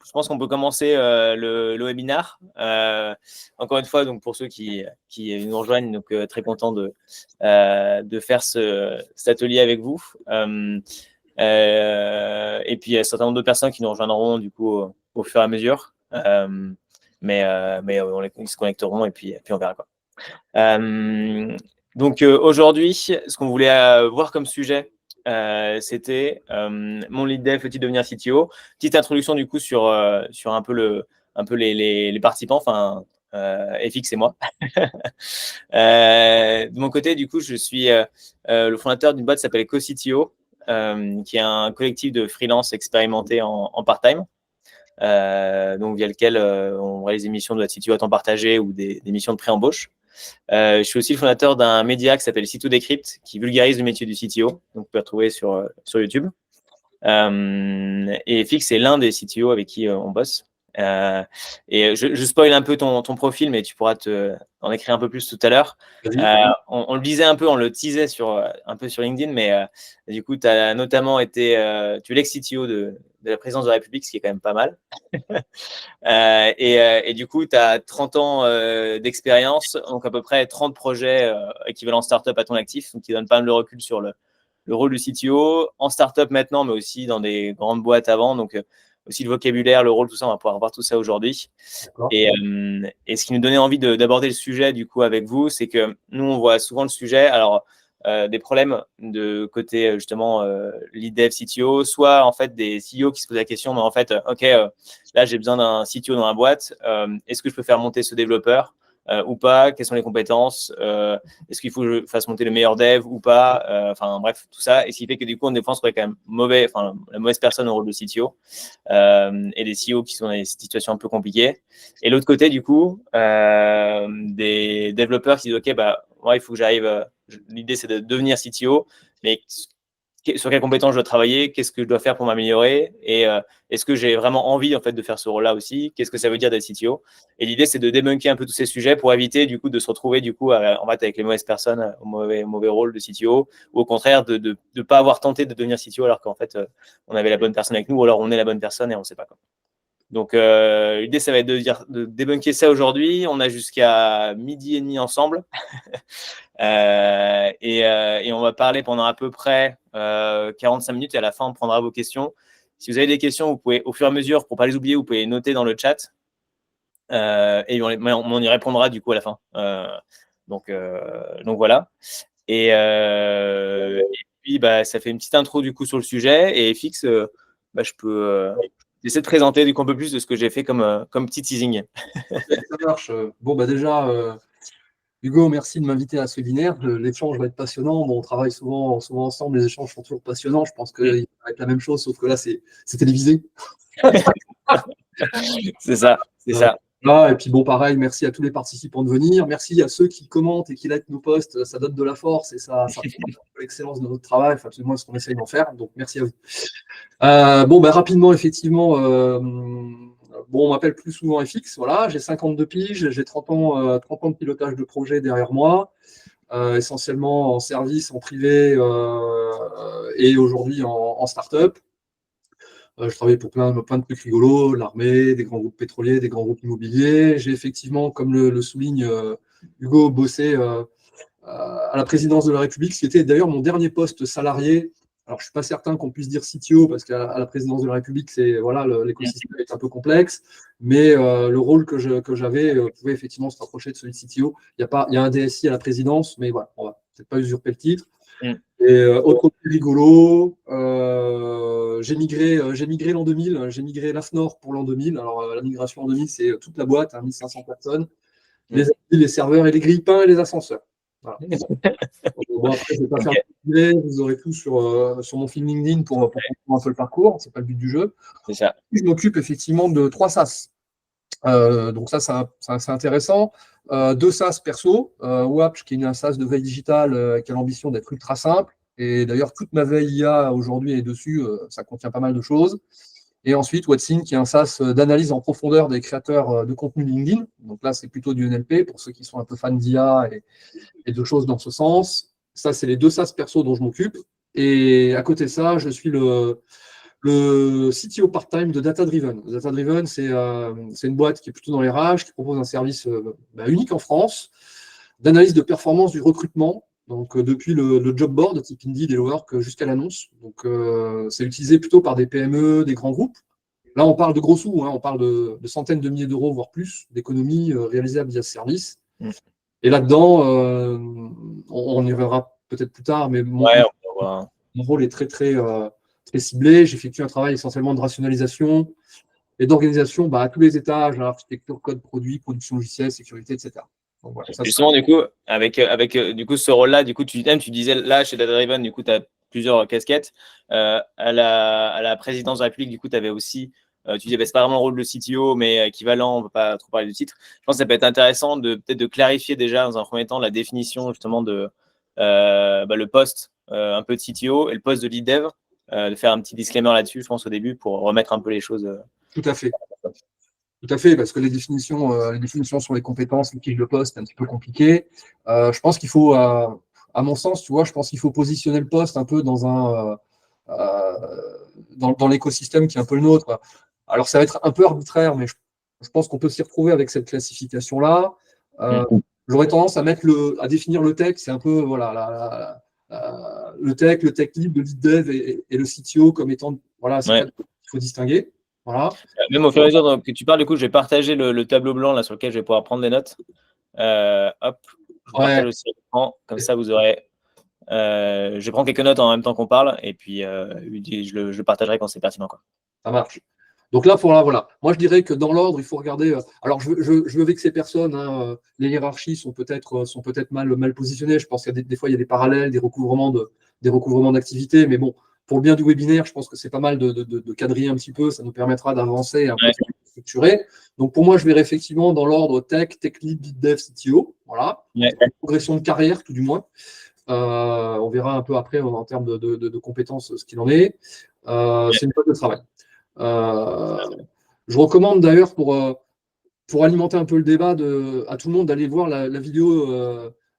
je pense qu'on peut commencer le webinaire. Encore une fois, donc pour ceux qui nous rejoignent, donc très content de faire cet atelier avec vous. Et puis il y a un certain nombre de personnes qui nous rejoindront du coup au fur et à mesure. Mais ils se connecteront et puis on verra quoi. Donc aujourd'hui, ce qu'on voulait voir comme sujet, c'était mon lead dev peut-il devenir CTO. Petite introduction du coup sur un peu les participants, enfin FX et moi. De mon côté, du coup, je suis le fondateur d'une boîte qui s'appelle CoCTO, qui est un collectif de freelance expérimenté en part-time. Donc via lequel on réalise des missions de CTO à temps partagé ou des missions de pré-embauche. Je suis aussi le fondateur d'un média qui s'appelle CTO Decrypt, qui vulgarise le métier du CTO. Donc, vous pouvez le retrouver sur YouTube. Et FX est l'un des CTO avec qui on bosse. Et je spoil un peu ton profil, mais tu pourras en écrire un peu plus tout à l'heure. On le disait un peu, on le teasait un peu sur LinkedIn, mais du coup, tu as notamment été, tu es l'ex-CTO de la présidence de la République, ce qui est quand même pas mal. Et du coup, tu as 30 ans d'expérience, donc à peu près 30 projets équivalents startup à ton actif, donc qui donnent pas mal de recul sur le rôle du CTO, en startup maintenant, mais aussi dans des grandes boîtes avant. Donc, aussi le vocabulaire, le rôle, tout ça, on va pouvoir voir tout ça aujourd'hui. Et ce qui nous donnait envie d'aborder le sujet, du coup, avec vous, c'est que nous, on voit souvent le sujet. Alors, des problèmes de côté justement lead dev CTO, soit en fait des CEO qui se posent la question, mais en fait, ok, là j'ai besoin d'un CTO dans la boîte, est-ce que je peux faire monter ce développeur ou pas, quelles sont les compétences, est-ce qu'il faut que je fasse monter le meilleur dev ou pas, enfin bref, tout ça, et ce qui fait que du coup on défend quand même la mauvaise personne au rôle de CTO, et des CEO qui sont dans des situations un peu compliquées. Et l'autre côté, du coup, des développeurs qui disent ok, bah ouais, il faut que j'arrive. L'idée, c'est de devenir CTO, mais sur quelles compétences je dois travailler, qu'est-ce que je dois faire pour m'améliorer, et est-ce que j'ai vraiment envie en fait de faire ce rôle-là aussi, qu'est-ce que ça veut dire d'être CTO. Et l'idée, c'est de débunker un peu tous ces sujets pour éviter du coup de se retrouver du coup en fait avec les mauvaises personnes au mauvais rôle de CTO, ou au contraire de ne pas avoir tenté de devenir CTO alors qu'en fait on avait la bonne personne avec nous, ou alors on est la bonne personne et on ne sait pas quoi. Donc, l'idée, ça va être de débunker ça aujourd'hui. On a jusqu'à 12h30 ensemble. Et on va parler pendant à peu près 45 minutes. Et à la fin, on prendra vos questions. Si vous avez des questions, vous pouvez, au fur et à mesure, pour ne pas les oublier, vous pouvez les noter dans le chat. Et on y répondra du coup à la fin. Donc voilà. Et puis, ça fait une petite intro du coup sur le sujet. Et FX, je peux... J'essaie de présenter du coup un peu plus de ce que j'ai fait comme petit teasing. Ça marche. Bon, déjà, Hugo, merci de m'inviter à ce webinaire. L'échange va être passionnant. Bon, on travaille souvent ensemble, les échanges sont toujours passionnants. Je pense qu'il va être la même chose, sauf que là, c'est télévisé. C'est ça. Et puis bon, pareil, merci à tous les participants de venir. Merci à ceux qui commentent et qui likent nos posts. Ça donne de la force et ça fait l'excellence de notre travail. Enfin, absolument ce qu'on essaye d'en faire. Donc, merci à vous. Rapidement, effectivement, on m'appelle plus souvent FX. Voilà, j'ai 52 piges, j'ai 30 ans de pilotage de projet derrière moi, essentiellement en service, en privé et aujourd'hui en start-up. Je travaille pour plein de trucs rigolos, l'armée, des grands groupes pétroliers, des grands groupes immobiliers. J'ai effectivement, comme le souligne Hugo, bossé à la présidence de la République, ce qui était d'ailleurs mon dernier poste salarié. Alors, je ne suis pas certain qu'on puisse dire CTO, parce qu'à la présidence de la République, l'écosystème est un peu complexe, mais le rôle que j'avais pouvait effectivement se rapprocher de celui de CTO. Il y a un DSI à la présidence, mais voilà, on ne va peut-être pas usurper le titre. Et autre truc rigolo, j'ai migré l'an 2000, j'ai migré l'AFNOR pour l'an 2000. Alors, la migration en 2000, c'est toute la boîte, 1500 personnes, les serveurs et les grille-pains et les ascenseurs. Voilà. Après, je ne vais pas faire de vous aurez tout sur mon fil LinkedIn pour comprendre un peu le parcours, ce n'est pas le but du jeu. C'est ça. Je m'occupe effectivement de 3 SaaS. Donc ça, c'est intéressant. 2 SaaS perso, WAPCH, qui est une SaaS de veille digitale qui a l'ambition d'être ultra simple. Et d'ailleurs, toute ma veille IA aujourd'hui est dessus, ça contient pas mal de choses. Et ensuite, Watson, qui est un SaaS d'analyse en profondeur des créateurs de contenu LinkedIn. Donc là, c'est plutôt du NLP pour ceux qui sont un peu fans d'IA et de choses dans ce sens. Ça, c'est les 2 SaaS perso dont je m'occupe. Et à côté de ça, je suis le le CTO part-time de Data Driven. Data Driven, c'est une boîte qui est plutôt dans les RH, qui propose un service unique en France d'analyse de performance du recrutement. Donc, depuis le job board, type Indeed et Work, jusqu'à l'annonce. Donc, c'est utilisé plutôt par des PME, des grands groupes. Là, on parle de gros sous, hein, on parle de centaines de milliers d'euros, voire plus, d'économies réalisables via ce service. Et là-dedans, on y reviendra peut-être plus tard, mais mon rôle est très, très, très ciblé. J'effectue un travail essentiellement de rationalisation et d'organisation à tous les étages, architecture, code, produit, production logicielle, sécurité, etc. Donc, voilà, justement, du coup, avec du coup, ce rôle-là, du coup, tu disais là, chez Data Driven, du coup, tu as plusieurs casquettes. À la présidence de la République, du coup, tu avais aussi, tu disais, c'est pas vraiment le rôle de CTO, mais équivalent, on ne peut pas trop parler du titre. Je pense que ça peut être intéressant peut-être de clarifier déjà, dans un premier temps, la définition justement de le poste un peu de CTO et le poste de lead dev, de faire un petit disclaimer là-dessus, je pense, au début, pour remettre un peu les choses. Tout à fait. Tout à fait, parce que les définitions sur les compétences, les fiches de poste, c'est un petit peu compliqué. Je pense qu'il faut, à mon sens, tu vois, je pense qu'il faut positionner le poste un peu dans dans l'écosystème qui est un peu le nôtre. Alors, ça va être un peu arbitraire, mais je pense qu'on peut s'y retrouver avec cette classification-là. J'aurais tendance à définir le tech, c'est un peu voilà, le tech lead, le lead dev et le CTO comme étant c'est quatre qu'il faut distinguer. Voilà. Même au fur et à mesure que tu parles, du coup, je vais partager le tableau blanc là, sur lequel je vais pouvoir prendre des notes. Hop, je partage aussi l'écran, comme ça vous aurez. Je prends quelques notes en même temps qu'on parle et puis je le partagerai quand c'est pertinent, quoi. Ça marche. Donc là, voilà. Moi, je dirais que dans l'ordre, il faut regarder. Alors, je veux vexer personne. Hein, les hiérarchies sont peut-être mal positionnées. Je pense qu'il y a des fois, il y a des parallèles, des recouvrements d'activités. Mais bon, pour le bien du webinaire, je pense que c'est pas mal de quadriller un petit peu. Ça nous permettra d'avancer un peu structuré. Donc, pour moi, je verrai effectivement dans l'ordre tech lead, lead dev, CTO. Voilà. Progression de carrière, tout du moins. On verra un peu après en termes de compétences ce qu'il en est. C'est une boîte de travail. Je recommande d'ailleurs pour alimenter un peu le débat à tout le monde d'aller voir la vidéo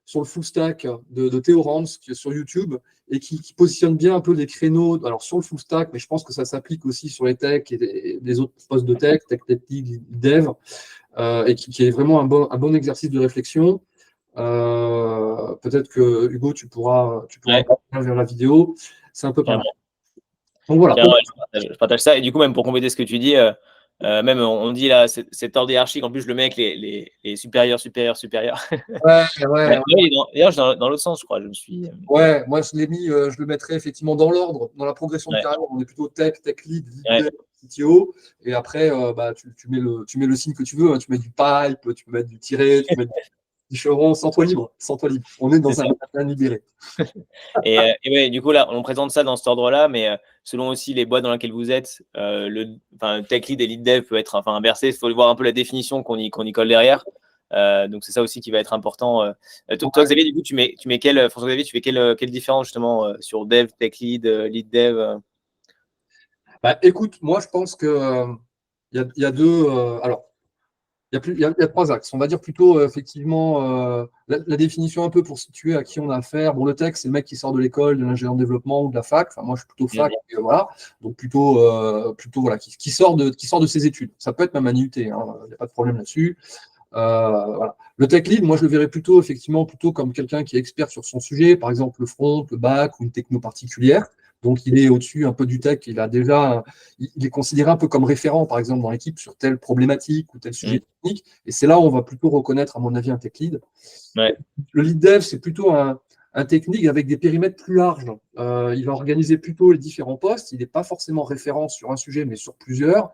sur le full stack de Théo Rams qui est sur YouTube et qui positionne bien un peu les créneaux alors sur le full stack, mais je pense que ça s'applique aussi sur les techs et les autres postes de tech lead, dev, et qui est vraiment un bon exercice de réflexion. Peut-être que Hugo, tu pourras vers la vidéo. C'est un peu pas mal. Donc voilà. Je partage ça. Et du coup, même pour compléter ce que tu dis, même on dit là, cet ordre hiérarchique, en plus, je le mets avec les supérieurs. Ouais. D'ailleurs, dans l'autre sens, je crois. Ouais, moi, je l'ai mis, je le mettrais effectivement dans l'ordre. Dans la progression de carrière, on est plutôt tech lead, lead dev, CTO. Et après, tu mets le signe que tu veux. Hein. Tu mets du pipe, tu peux mettre du tiré, tu peux mettre du chevron, sens-toi libre. On est dans un libéré. Et ouais, du coup, là, on présente ça dans cet ordre-là, mais selon aussi les boîtes dans lesquelles vous êtes, le tech lead et lead dev peut être inversé. Il faut voir un peu la définition qu'on y colle derrière. Donc, c'est ça aussi qui va être important. Toi, Xavier, du coup, tu mets François-Xavier, tu fais quelle différence justement sur dev, tech lead, lead dev Écoute, moi, je pense que il y a deux. Alors, il y a trois axes. On va dire plutôt, effectivement, la définition un peu pour situer à qui on a affaire. Bon, le tech, c'est le mec qui sort de l'école, de l'ingénieur de développement ou de la fac. Enfin, moi, je suis plutôt fac, voilà. Donc, plutôt voilà, qui sort de ses études. Ça peut être même un IUT, hein, il n'y a pas de problème là-dessus. Voilà. Le tech lead, moi, je le verrais plutôt comme quelqu'un qui est expert sur son sujet, par exemple le front, le back ou une techno particulière. Donc, il est au-dessus un peu du tech. Il est considéré un peu comme référent, par exemple, dans l'équipe sur telle problématique ou tel sujet technique. Et c'est là où on va plutôt reconnaître, à mon avis, un tech lead. Ouais. Le lead dev, c'est plutôt un technique avec des périmètres plus larges. Il va organiser plutôt les différents postes. Il n'est pas forcément référent sur un sujet, mais sur plusieurs.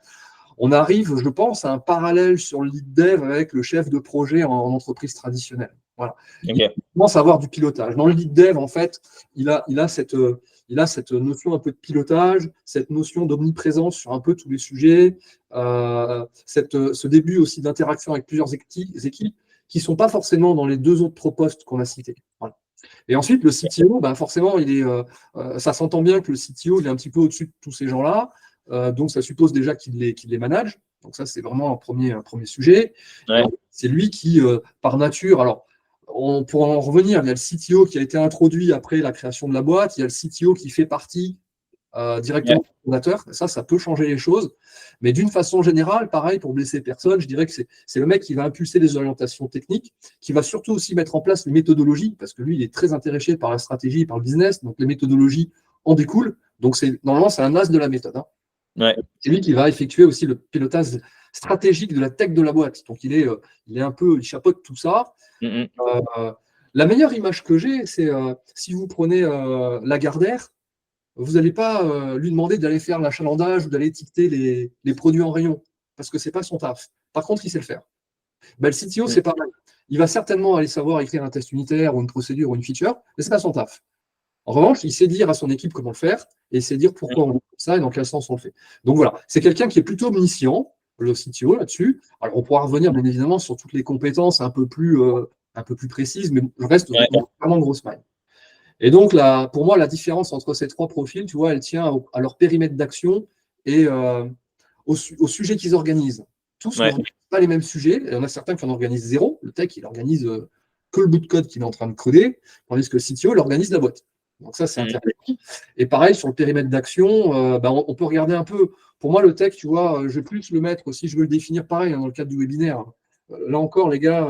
On arrive, je pense, à un parallèle sur le lead dev avec le chef de projet en entreprise traditionnelle. Voilà. Il commence à avoir du pilotage. Dans le lead dev, en fait, il a cette notion un peu de pilotage, cette notion d'omniprésence sur un peu tous les sujets, ce début aussi d'interaction avec plusieurs équipes qui ne sont pas forcément dans les deux autres postes qu'on a cités. Voilà. Et ensuite, le CTO, forcément, ça s'entend bien que le CTO il est un petit peu au-dessus de tous ces gens-là. Donc, ça suppose déjà qu'il les manage. Donc, ça, c'est vraiment un premier sujet. Ouais. C'est lui qui, par nature, alors, on pourra en revenir, il y a le CTO qui a été introduit après la création de la boîte, il y a le CTO qui fait partie directement au fondateur. Ça peut changer les choses. Mais d'une façon générale, pareil, pour blesser personne, je dirais que c'est le mec qui va impulser les orientations techniques, qui va surtout aussi mettre en place les méthodologies, parce que lui, il est très intéressé par la stratégie, par le business, donc les méthodologies en découlent. Donc normalement, c'est un as de la méthode. Hein. Ouais. C'est lui qui va effectuer aussi le pilotage stratégique de la tech de la boîte. Donc il chapeaute tout ça. La meilleure image que j'ai, c'est si vous prenez Lagardère, vous n'allez pas lui demander d'aller faire l'achalandage ou d'aller étiqueter les produits en rayon, parce que ce n'est pas son taf. Par contre, il sait le faire. Le CTO, c'est pareil. Il va certainement aller savoir écrire un test unitaire ou une procédure ou une feature, mais ce n'est pas son taf. En revanche, il sait dire à son équipe comment le faire et il sait dire pourquoi on fait ça et dans quel sens on le fait. Donc voilà, c'est quelqu'un qui est plutôt omniscient, le CTO là-dessus. Alors on pourra revenir bien évidemment sur toutes les compétences un peu plus précises, mais le reste vraiment grosse maille. Et donc là, pour moi, la différence entre ces trois profils, tu vois, elle tient à leur périmètre d'action et au sujet qu'ils organisent. Tous n'organisent pas les mêmes sujets. Il y en a certains qui en organisent zéro. Le tech, il organise que le bout de code qu'il est en train de coder, tandis que le CTO, il organise la boîte. Donc ça, c'est intéressant. Et pareil, sur le périmètre d'action, on peut regarder un peu. Pour moi, le tech, tu vois, je vais plus le mettre, si je veux le définir pareil, dans le cadre du webinaire. Là encore, les gars,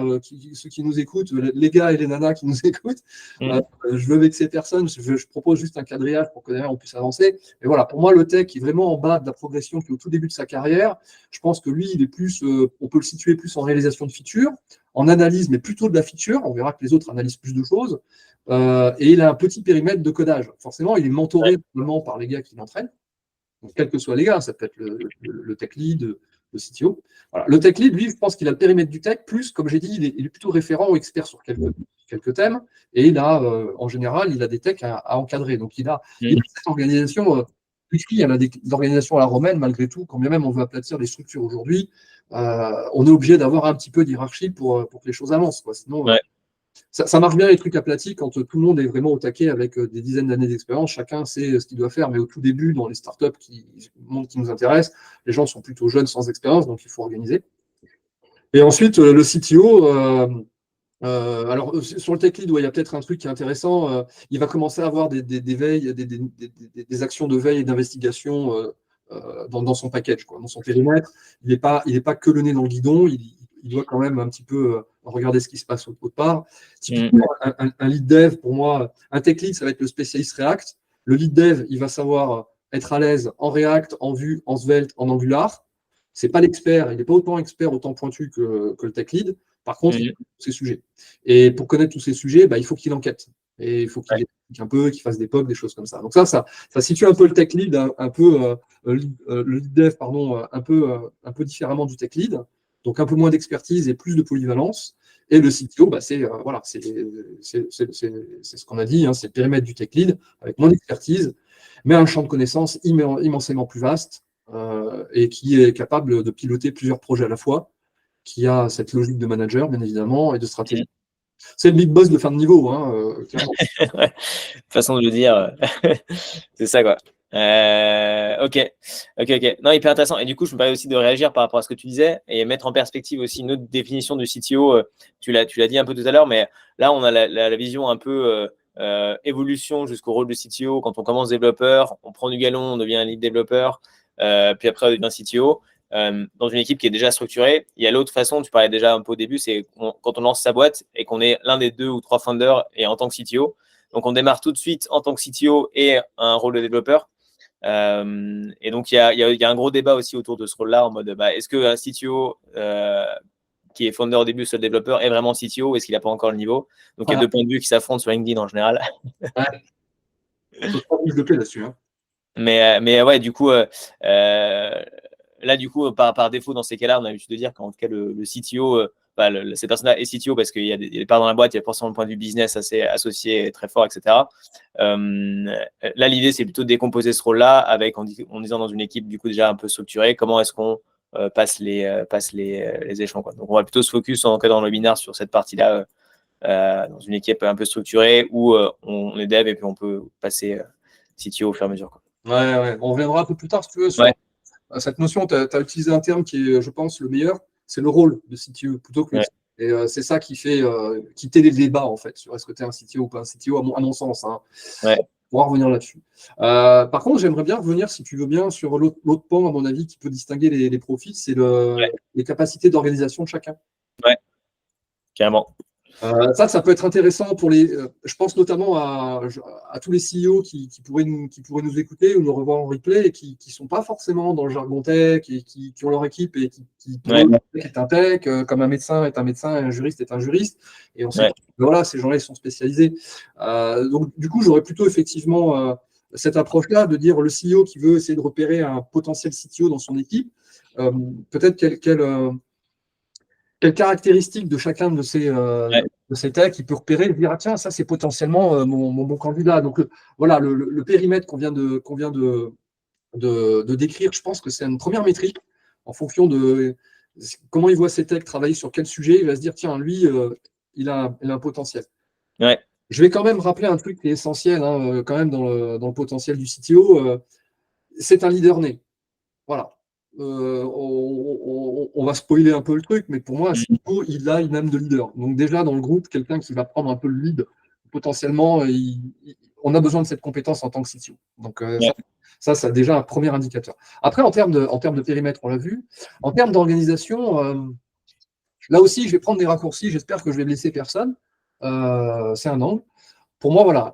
ceux qui nous écoutent, les gars et les nanas qui nous écoutent, je veux vexer personne, je propose juste un quadrillage pour que derrière on puisse avancer. Mais voilà, pour moi, le tech qui est vraiment en bas de la progression, qui est au tout début de sa carrière, je pense que lui, il est plus, on peut le situer plus en réalisation de features, en analyse, mais plutôt de la feature. On verra que les autres analysent plus de choses. Et il a un petit périmètre de codage. Forcément, il est mentoré par les gars qui l'entraînent. Donc, quels que soient les gars, ça peut être le tech lead, le CTO. Voilà. Le tech lead, lui, je pense qu'il a le périmètre du tech, plus, comme j'ai dit, il est plutôt référent ou expert sur quelques thèmes. Et il a, en général, il a des techs à encadrer. Donc, il a cette organisation. Il y a des organisations à la romaine, malgré tout, quand bien même on veut aplatir les structures aujourd'hui, on est obligé d'avoir un petit peu d'hierarchie pour que les choses avancent. Quoi. Sinon, ça marche bien les trucs aplatis quand tout le monde est vraiment au taquet avec des dizaines d'années d'expérience. Chacun sait ce qu'il doit faire, mais au tout début, dans les startups qui nous intéressent, les gens sont plutôt jeunes sans expérience, donc il faut organiser. Et ensuite, le CTO, alors sur le tech lead, il y a peut-être un truc qui est intéressant. Il va commencer à avoir des actions de veille et d'investigation dans son package, quoi, dans son périmètre. Il n'est pas que le nez dans le guidon. Il doit quand même un petit peu regarder ce qui se passe autre part. Typiquement, un lead dev, pour moi, un tech lead, ça va être le spécialiste React. Le lead dev, il va savoir être à l'aise en React, en Vue, en Svelte, en Angular. Ce n'est pas l'expert, il n'est pas autant expert, autant pointu que le tech lead. Par contre, il connaît tous ces sujets. Et pour connaître tous ces sujets, il faut qu'il enquête. Et il faut qu'il explique un peu, qu'il fasse des POC, des choses comme ça. Donc ça situe un peu le tech lead, le lead dev, pardon, un peu différemment du tech lead. Donc un peu moins d'expertise et plus de polyvalence. Et le CTO, c'est ce qu'on a dit, c'est le périmètre du tech lead, avec moins d'expertise, mais un champ de connaissances immensément plus vaste et qui est capable de piloter plusieurs projets à la fois, qui a cette logique de manager, bien évidemment, et de stratégie. C'est le big boss de fin de niveau, clairement. Façon de le dire, c'est ça, quoi. Ok. Non, hyper intéressant. Et du coup, je me permets aussi de réagir par rapport à ce que tu disais et mettre en perspective aussi une autre définition du CTO. Tu l'as dit un peu tout à l'heure, mais là, on a la vision un peu évolution jusqu'au rôle de CTO. Quand on commence développeur, on prend du galon, on devient un lead développeur, puis après, on devient CTO. Dans une équipe qui est déjà structurée, il y a l'autre façon, tu parlais déjà un peu au début, c'est quand on lance sa boîte et qu'on est l'un des 2 ou 3 founders et en tant que CTO. Donc, on démarre tout de suite en tant que CTO et un rôle de développeur. Et donc, il y a un gros débat aussi autour de ce rôle-là en mode, est-ce qu'un CTO qui est founder au début, seul développeur, est vraiment CTO ou est-ce qu'il n'a pas encore le niveau? Donc, il y a 2 points de vue qui s'affrontent sur LinkedIn en général. Il faut pas développer là-dessus. Mais ouais, du coup, là, du coup, par défaut, dans ces cas-là, on a l'habitude de dire qu'en tout cas, le CTO, ces personnes-là est CTO parce qu'il y a des parts dans la boîte, il y a forcément le point de vue business assez associé, très fort, etc. Là, l'idée, c'est plutôt de décomposer ce rôle-là en disant dans une équipe, du coup, déjà un peu structurée, comment est-ce qu'on passe les échelons, quoi. Donc, on va plutôt se focus, en cas dans le webinaire, sur cette partie-là, dans une équipe un peu structurée où on est dev et puis on peut passer CTO au fur et à mesure, quoi. Ouais. On reviendra un peu plus tard, si tu veux, sur cette notion. Tu as utilisé un terme qui est, je pense, le meilleur, c'est le rôle de CTO plutôt que et c'est ça qui fait quitter les débats, en fait, sur est-ce que tu es un CTO ou pas un CTO, à mon sens. pourra revenir là-dessus. Par contre, j'aimerais bien revenir, si tu veux bien, sur l'autre point, à mon avis, qui peut distinguer les profils, c'est les capacités d'organisation de chacun. Ouais, carrément. Ça peut être intéressant pour les. Je pense notamment à tous les CEO qui pourraient nous écouter ou nous revoir en replay et qui ne sont pas forcément dans le jargon tech et qui ont leur équipe et qui pour eux, le tech est un tech, comme un médecin est un médecin et un juriste est un juriste. Et on sait que voilà, ces gens-là, ils sont spécialisés. Donc, du coup, j'aurais plutôt effectivement cette approche-là de dire le CEO qui veut essayer de repérer un potentiel CTO dans son équipe, peut-être quelles caractéristiques de chacun de ces techs il peut repérer et dire ah, tiens, ça c'est potentiellement mon bon candidat. Donc voilà, le périmètre qu'on vient de décrire, je pense que c'est une première métrique en fonction de comment il voit ses techs travailler sur quel sujet. Il va se dire tiens, lui, il a un potentiel. Ouais. Je vais quand même rappeler un truc qui est essentiel quand même dans le potentiel du CTO. C'est un leader né. Voilà. On va spoiler un peu le truc, mais pour moi, CTO, il a une âme de leader. Donc déjà, dans le groupe, quelqu'un qui va prendre un peu le lead, potentiellement, on a besoin de cette compétence en tant que CTO. Donc ça, c'est déjà un premier indicateur. Après, en termes de périmètre, on l'a vu. En termes d'organisation, là aussi, je vais prendre des raccourcis. J'espère que je vais blesser personne. C'est un angle. Pour moi, voilà,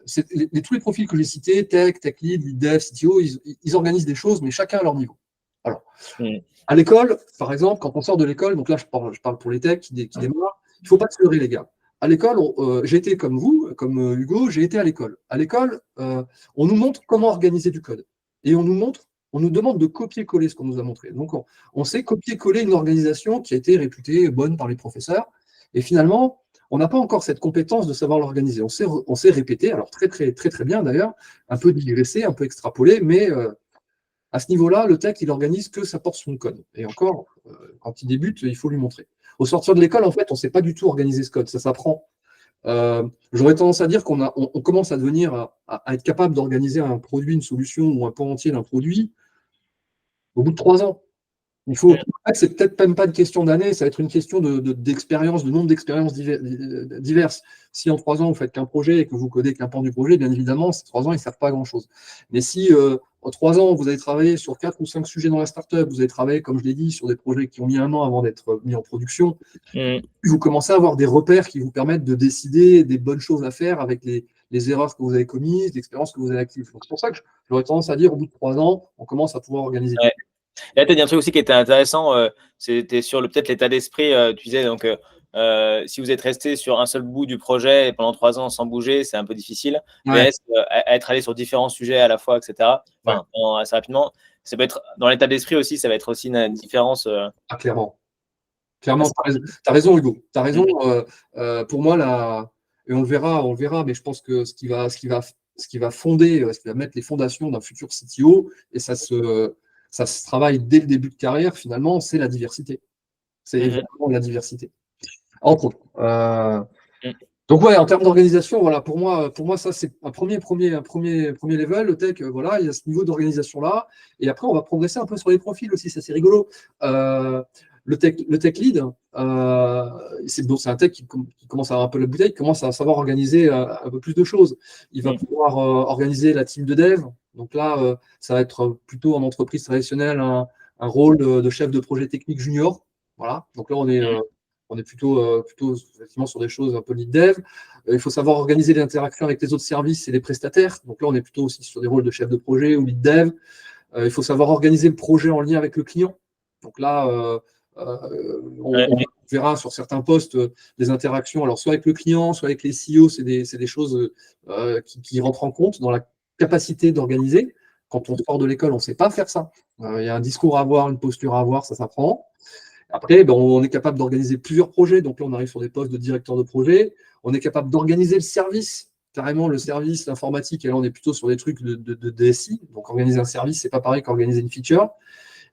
tous les profils que j'ai cités, tech lead, lead dev, CTO, ils organisent des choses, mais chacun à leur niveau. Alors, à l'école, par exemple, quand on sort de l'école, donc là, je parle pour les techs qui démarrent, il ne faut pas se leurrer, les gars. À l'école, j'ai été comme vous, comme Hugo, j'ai été à l'école. À l'école, on nous montre comment organiser du code. Et on nous demande de copier-coller ce qu'on nous a montré. Donc, on sait copier-coller une organisation qui a été réputée bonne par les professeurs. Et finalement, on n'a pas encore cette compétence de savoir l'organiser. On sait répéter, alors très, très, très, très bien d'ailleurs, un peu digresser, un peu extrapoler, mais à ce niveau-là, le tech, il organise que ça porte son code. Et encore, quand il débute, il faut lui montrer. Au sortir de l'école, en fait, on ne sait pas du tout organiser ce code, ça s'apprend. J'aurais tendance à dire qu'on commence à devenir, à être capable d'organiser un produit, une solution ou un pan entier d'un produit au bout de 3 ans. C'est peut-être même pas une question d'année, ça va être une question d'expérience, de nombre d'expériences diverses. Si en 3 ans, vous faites qu'un projet et que vous codez qu'un pan du projet, bien évidemment, ces 3 ans, ils ne servent pas à grand-chose. Mais si en 3 ans, vous avez travaillé sur 4 ou 5 sujets dans la startup, vous avez travaillé, comme je l'ai dit, sur des projets qui ont mis 1 an avant d'être mis en production, vous commencez à avoir des repères qui vous permettent de décider des bonnes choses à faire avec les erreurs que vous avez commises, l'expérience que vous avez acquise. Donc, c'est pour ça que j'aurais tendance à dire, au bout de 3 ans, on commence à pouvoir organiser. Là, tu as dit un truc aussi qui était intéressant, c'était sur peut-être l'état d'esprit. Tu disais, donc, si vous êtes resté sur un seul bout du projet pendant 3 ans sans bouger, c'est un peu difficile. Mais être allé sur différents sujets à la fois, etc., assez rapidement, ça peut être, dans l'état d'esprit aussi, ça va être aussi une différence. Clairement. Clairement, tu as raison, Hugo. Tu as raison. Pour moi, et on le verra, mais je pense que ce qui va fonder, ce qui va mettre les fondations d'un futur CTO, et ça se travaille dès le début de carrière, finalement, c'est la diversité. C'est évidemment la diversité. Entre autres. Donc, en termes d'organisation, voilà, pour moi, ça, c'est un premier level. Le tech, voilà, il y a ce niveau d'organisation-là. Et après, on va progresser un peu sur les profils aussi, ça, c'est rigolo. Le tech lead, c'est un tech qui commence à avoir un peu la bouteille, qui commence à savoir organiser un peu plus de choses. Il va pouvoir organiser la team de dev. Donc là, ça va être plutôt en entreprise traditionnelle un rôle de chef de projet technique junior. Voilà. Donc là, on est plutôt effectivement sur des choses un peu lead dev. Il faut savoir organiser l'interaction avec les autres services et les prestataires. Donc là, on est plutôt aussi sur des rôles de chef de projet ou lead dev. Il faut savoir organiser le projet en lien avec le client. Donc là, on verra sur certains postes des interactions, alors soit avec le client, soit avec les CEO, c'est des choses qui rentrent en compte dans la capacité d'organiser. Quand on sort de l'école, on ne sait pas faire ça. Il y a un discours à avoir, une posture à avoir, ça s'apprend. Après, on est capable d'organiser plusieurs projets. Donc là, on arrive sur des postes de directeur de projet. On est capable d'organiser le service, carrément le service, l'informatique. Et là, on est plutôt sur des trucs de DSI. Donc, organiser un service, c'est pas pareil qu'organiser une feature.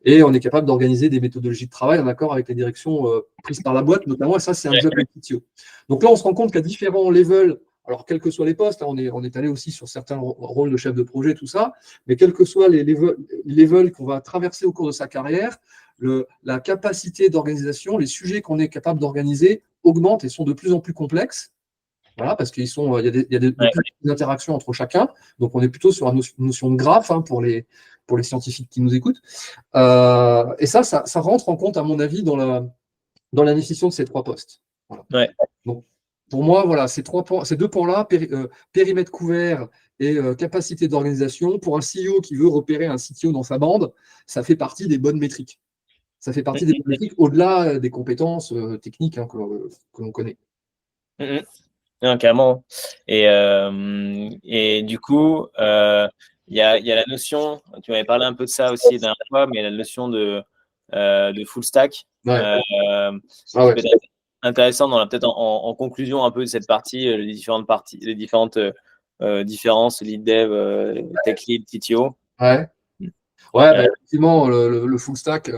Et on est capable d'organiser des méthodologies de travail en accord avec les directions prises par la boîte, notamment. Et ça, c'est un job de CTO. Donc là, on se rend compte qu'à différents levels, alors quels que soient les postes, on est allé aussi sur certains rôles de chef de projet, tout ça, mais quels que soient les levels qu'on va traverser au cours de sa carrière, la capacité d'organisation, les sujets qu'on est capable d'organiser augmentent et sont de plus en plus complexes. Voilà, parce qu'il y a de Ouais. plus des interactions entre chacun. Donc, on est plutôt sur une notion de graphe pour les scientifiques qui nous écoutent. Et ça rentre en compte, à mon avis, dans la définition de ces 3 postes. Voilà. Ouais. Donc, pour moi, voilà, ces 2 points-là, périmètre couvert et capacité d'organisation, pour un CEO qui veut repérer un CTO dans sa bande, ça fait partie des bonnes métriques. Ça fait partie des bonnes métriques au-delà des compétences techniques que l'on connaît. Mhm. Non, carrément. Et du coup, il y a la notion, tu m'avais parlé un peu de ça aussi la dernière fois, mais la notion de full stack, Ouais. qui peut être intéressant peut-être en conclusion un peu de cette partie, les différentes différences, lead dev, tech lead, CTO. Ouais. Effectivement, le full stack,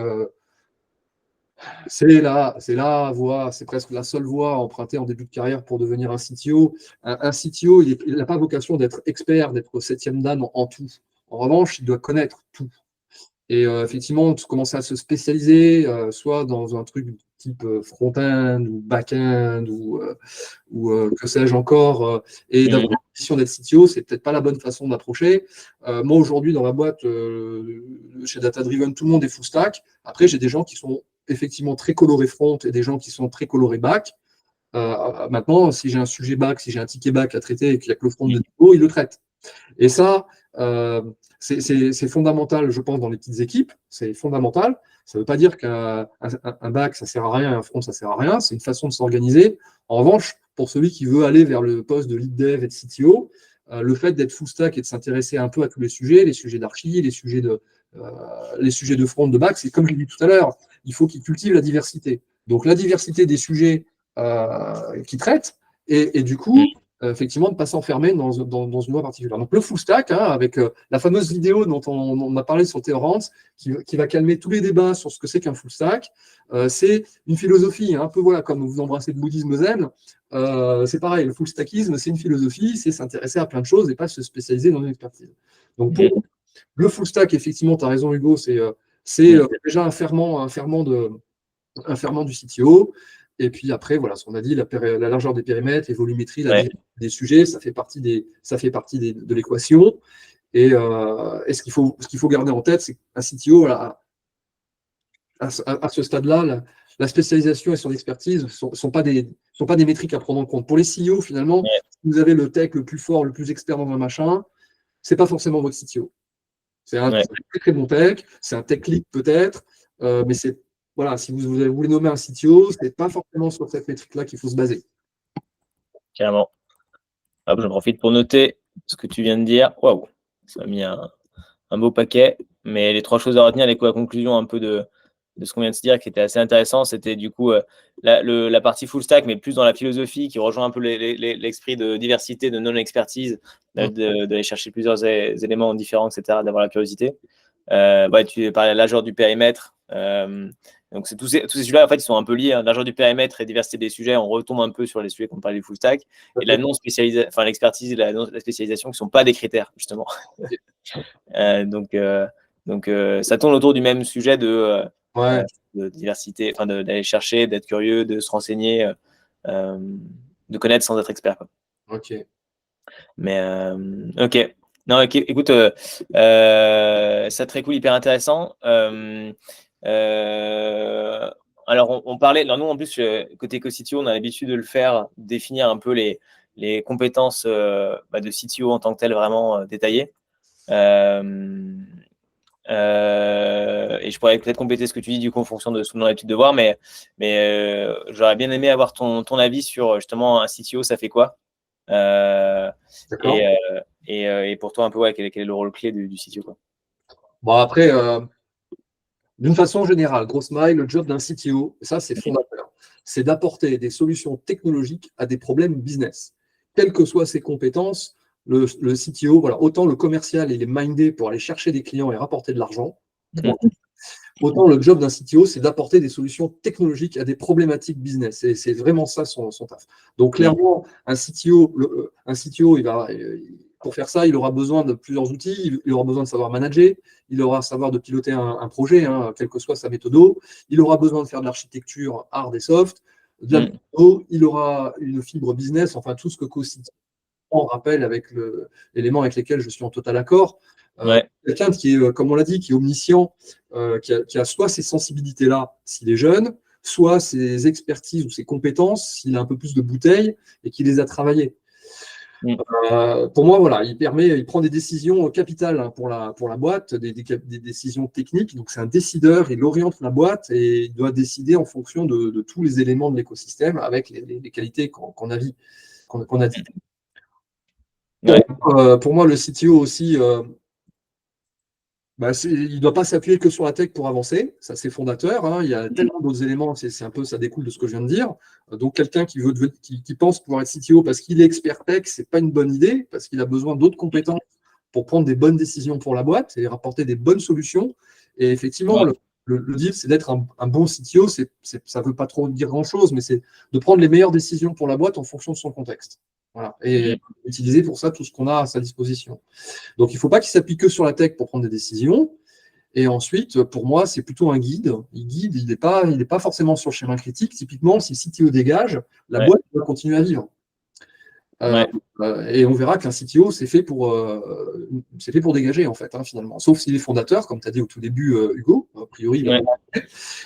c'est la voie, c'est presque la seule voie empruntée en début de carrière pour devenir un CTO. Un CTO, il n'a pas vocation d'être expert, d'être septième dan en tout. En revanche, il doit connaître tout. Et effectivement, commencer à se spécialiser, soit dans un truc type front-end ou back-end ou que sais-je encore, et d'avoir la position d'être CTO, c'est peut-être pas la bonne façon d'approcher. Moi, aujourd'hui, dans ma boîte, chez Data Driven, tout le monde est full stack. Après, j'ai des gens qui sont effectivement très colorés front et des gens qui sont très colorés back. Maintenant, si j'ai un sujet back, si j'ai un ticket back à traiter et qu'il n'y a que le front de niveau, il le traite. Et ça, c'est fondamental, je pense, dans les petites équipes. C'est fondamental. Ça ne veut pas dire qu'un back, ça ne sert à rien, un front, ça ne sert à rien. C'est une façon de s'organiser. En revanche, pour celui qui veut aller vers le poste de lead dev et de CTO, le fait d'être full stack et de s'intéresser un peu à tous les sujets d'archi, les sujets de front, de back, c'est comme je l'ai dit tout à l'heure, il faut qu'il cultive la diversité. Donc la diversité des sujets qu'il traite, et du coup, effectivement, de ne pas s'enfermer dans une voie particulière. Donc le full stack, avec la fameuse vidéo dont on a parlé sur Théorance, qui va calmer tous les débats sur ce que c'est qu'un full stack, c'est une philosophie, un peu comme vous embrassez le bouddhisme zen, c'est pareil, le full stackisme, c'est une philosophie, c'est s'intéresser à plein de choses et pas se spécialiser dans une expertise. Donc pour le full stack, effectivement, tu as raison Hugo, c'est déjà un ferment du CTO. Et puis après, voilà, ce qu'on a dit, la largeur des périmètres, les volumétries, la diversité des sujets, ça fait partie de l'équation. Et ce qu'il faut garder en tête, c'est qu'un CTO, à ce stade-là, la spécialisation et son expertise ne sont pas des métriques à prendre en compte. Pour les CEO, finalement, si vous avez le tech le plus fort, le plus expert dans un machin, ce n'est pas forcément votre CTO. C'est un très, très bon tech, c'est un tech lead peut-être, mais c'est voilà, si vous voulez nommer un CTO, ce n'est pas forcément sur cette métrique-là qu'il faut se baser. Carrément. J'en profite pour noter ce que tu viens de dire. Waouh, ça a mis un beau paquet. Mais les 3 choses à retenir, la conclusion un peu de ce qu'on vient de se dire, qui était assez intéressant, c'était du coup la partie full stack, mais plus dans la philosophie, qui rejoint un peu l'esprit de diversité, de non-expertise, d'aller chercher plusieurs éléments différents, etc., d'avoir la curiosité. Tu parlais de largeur du périmètre. Donc, tous ces sujets-là, en fait, ils sont un peu liés. Largeur du périmètre et diversité des sujets, on retombe un peu sur les sujets qu'on parlait du full stack. Et la non-spécialisation, enfin, l'expertise et la spécialisation qui ne sont pas des critères, justement. Donc, ça tourne autour du même sujet de diversité, enfin, d'aller chercher, d'être curieux, de se renseigner, de connaître sans être expert, quoi. Ok. Mais, ok. Non, écoute, ça très cool, hyper intéressant. Alors, on parlait, alors nous en plus, côté CTO, on a l'habitude de le faire, définir un peu les compétences de CTO en tant que tel, vraiment détaillées. Et je pourrais peut-être compléter ce que tu dis du coup en fonction de ce qu'on a l'habitude de voir, mais j'aurais bien aimé avoir ton avis sur justement un CTO, ça fait quoi et pour toi un peu quel est le rôle clé du CTO, quoi. Bon, après, d'une façon générale, grosse maille, le job d'un CTO, ça c'est fondateur, c'est d'apporter des solutions technologiques à des problèmes business. Quelles que soient ses compétences, le CTO, voilà, autant le commercial, il est mindé pour aller chercher des clients et rapporter de l'argent, autant le job d'un CTO, c'est d'apporter des solutions technologiques à des problématiques business. Et c'est vraiment ça son taf. Donc clairement, un CTO, pour faire ça, il aura besoin de plusieurs outils. Il aura besoin de savoir manager. Il aura savoir de piloter un projet, quelle que soit sa méthode. Il aura besoin de faire de l'architecture hard et soft. Il aura une fibre business, enfin tout ce que CoCity en rappelle avec l'élément avec lequel je suis en total accord. Quelqu'un qui est, comme on l'a dit, qui est omniscient, qui a soit ces sensibilités-là s'il est jeune, soit ses expertises ou ses compétences s'il a un peu plus de bouteilles et qu'il les a travaillées. Pour moi, voilà, il prend des décisions capitales pour la boîte, des décisions techniques. Donc, c'est un décideur, il oriente la boîte et il doit décider en fonction de tous les éléments de l'écosystème avec les qualités qu'on a dit. Pour moi, le CTO aussi, il ne doit pas s'appuyer que sur la tech pour avancer. Ça, c'est fondateur. Hein. Il y a tellement d'autres éléments. C'est un peu, ça découle de ce que je viens de dire. Donc, quelqu'un qui pense pouvoir être CTO parce qu'il est expert tech, c'est pas une bonne idée parce qu'il a besoin d'autres compétences pour prendre des bonnes décisions pour la boîte et rapporter des bonnes solutions. Et effectivement, le deal, c'est d'être un bon CTO. Ça ne veut pas trop dire grand-chose, mais c'est de prendre les meilleures décisions pour la boîte en fonction de son contexte. Voilà. Et utiliser pour ça tout ce qu'on a à sa disposition. Donc, il ne faut pas qu'il s'appuie que sur la tech pour prendre des décisions. Et ensuite, pour moi, c'est plutôt un guide. Il n'est pas forcément sur le chemin critique. Typiquement, si CTO dégage, la boîte va continuer à vivre. Et on verra qu'un CTO, c'est fait pour dégager, en fait, hein, finalement. Sauf s'il est fondateur, comme tu as dit au tout début, Hugo. A priori,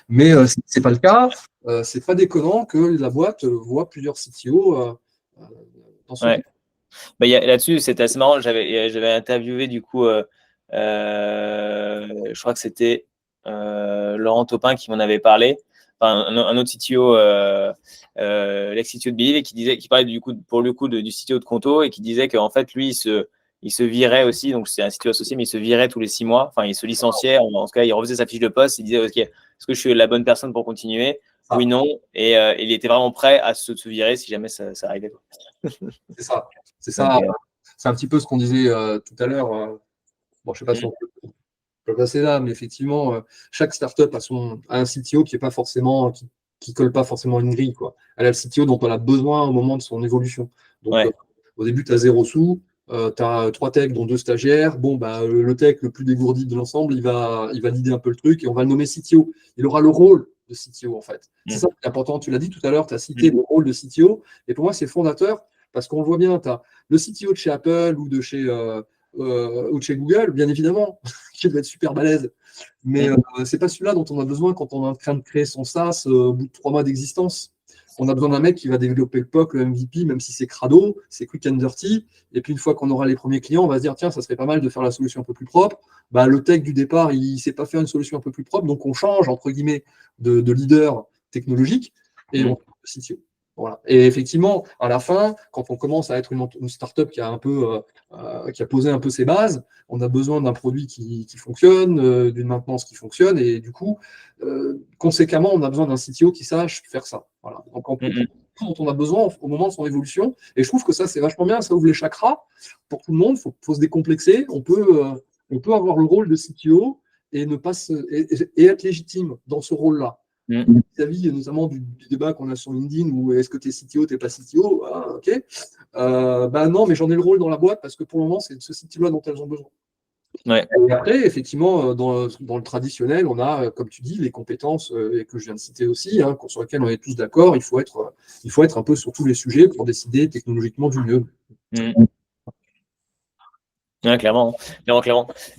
mais ce n'est pas le cas. Ce n'est pas déconnant que la boîte voit plusieurs CTO dans son là-dessus, c'était assez marrant. J'avais interviewé, du coup, je crois que c'était Laurent Topin qui m'en avait parlé. Enfin, un autre CTO, l'ex-CTO de Believe, qui parlait du coup, pour le coup du CTO de Conto et qui disait qu'en fait, lui, il se virait aussi. Donc, c'est un CTO associé, mais il se virait tous les 6 mois. Enfin, il se licenciait. En tout cas, il refaisait sa fiche de poste. Il disait, OK, est-ce que je suis la bonne personne pour continuer? Oui, non. Et il était vraiment prêt à se virer si jamais ça arrivait. C'est ça. C'est un petit peu ce qu'on disait tout à l'heure. Bon, je ne sais pas si on peut passer là, mais effectivement, chaque startup a un CTO qui colle pas forcément à une grille, quoi. Elle a le CTO dont elle a besoin au moment de son évolution. Donc, au début, tu as 0 sous, tu as 3 techs, dont 2 stagiaires. Bon, le tech le plus dégourdi de l'ensemble, il va leader un peu le truc et on va le nommer CTO. Il aura le rôle de CTO, en fait. C'est ça qui est important. Tu l'as dit tout à l'heure, tu as cité le rôle de CTO. Et pour moi, c'est fondateur parce qu'on le voit bien. Tu as le CTO de chez Apple ou de chez Google, bien évidemment, qui doit être super balèze. Mais c'est pas celui-là dont on a besoin quand on est en train de créer son SaaS au bout de 3 mois d'existence. On a besoin d'un mec qui va développer le POC, le MVP, même si c'est crado, c'est quick and dirty. Et puis une fois qu'on aura les premiers clients, on va se dire, tiens, ça serait pas mal de faire la solution un peu plus propre. Le tech du départ, il ne sait pas faire une solution un peu plus propre, donc on change, entre guillemets, de leader technologique et on fait le CTO. Voilà. Et effectivement, à la fin, quand on commence à être une startup qui a posé un peu ses bases, on a besoin d'un produit qui fonctionne, d'une maintenance qui fonctionne, et du coup, conséquemment, on a besoin d'un CTO qui sache faire ça. Voilà. Donc, en plus, dont on a besoin au moment de son évolution, et je trouve que ça, c'est vachement bien, ça ouvre les chakras pour tout le monde, il faut se décomplexer, on peut avoir le rôle de CTO et être légitime dans ce rôle-là. Vis-à-vis notamment du débat qu'on a sur LinkedIn où est-ce que tu es CTO, tu n'es pas CTO, ok. Non, mais j'en ai le rôle dans la boîte parce que pour le moment, c'est ce CTO-là dont elles ont besoin. Et après, effectivement, dans le traditionnel, on a, comme tu dis, les compétences que je viens de citer aussi, hein, sur lesquelles on est tous d'accord. Il faut être un peu sur tous les sujets pour décider technologiquement du mieux. Clairement.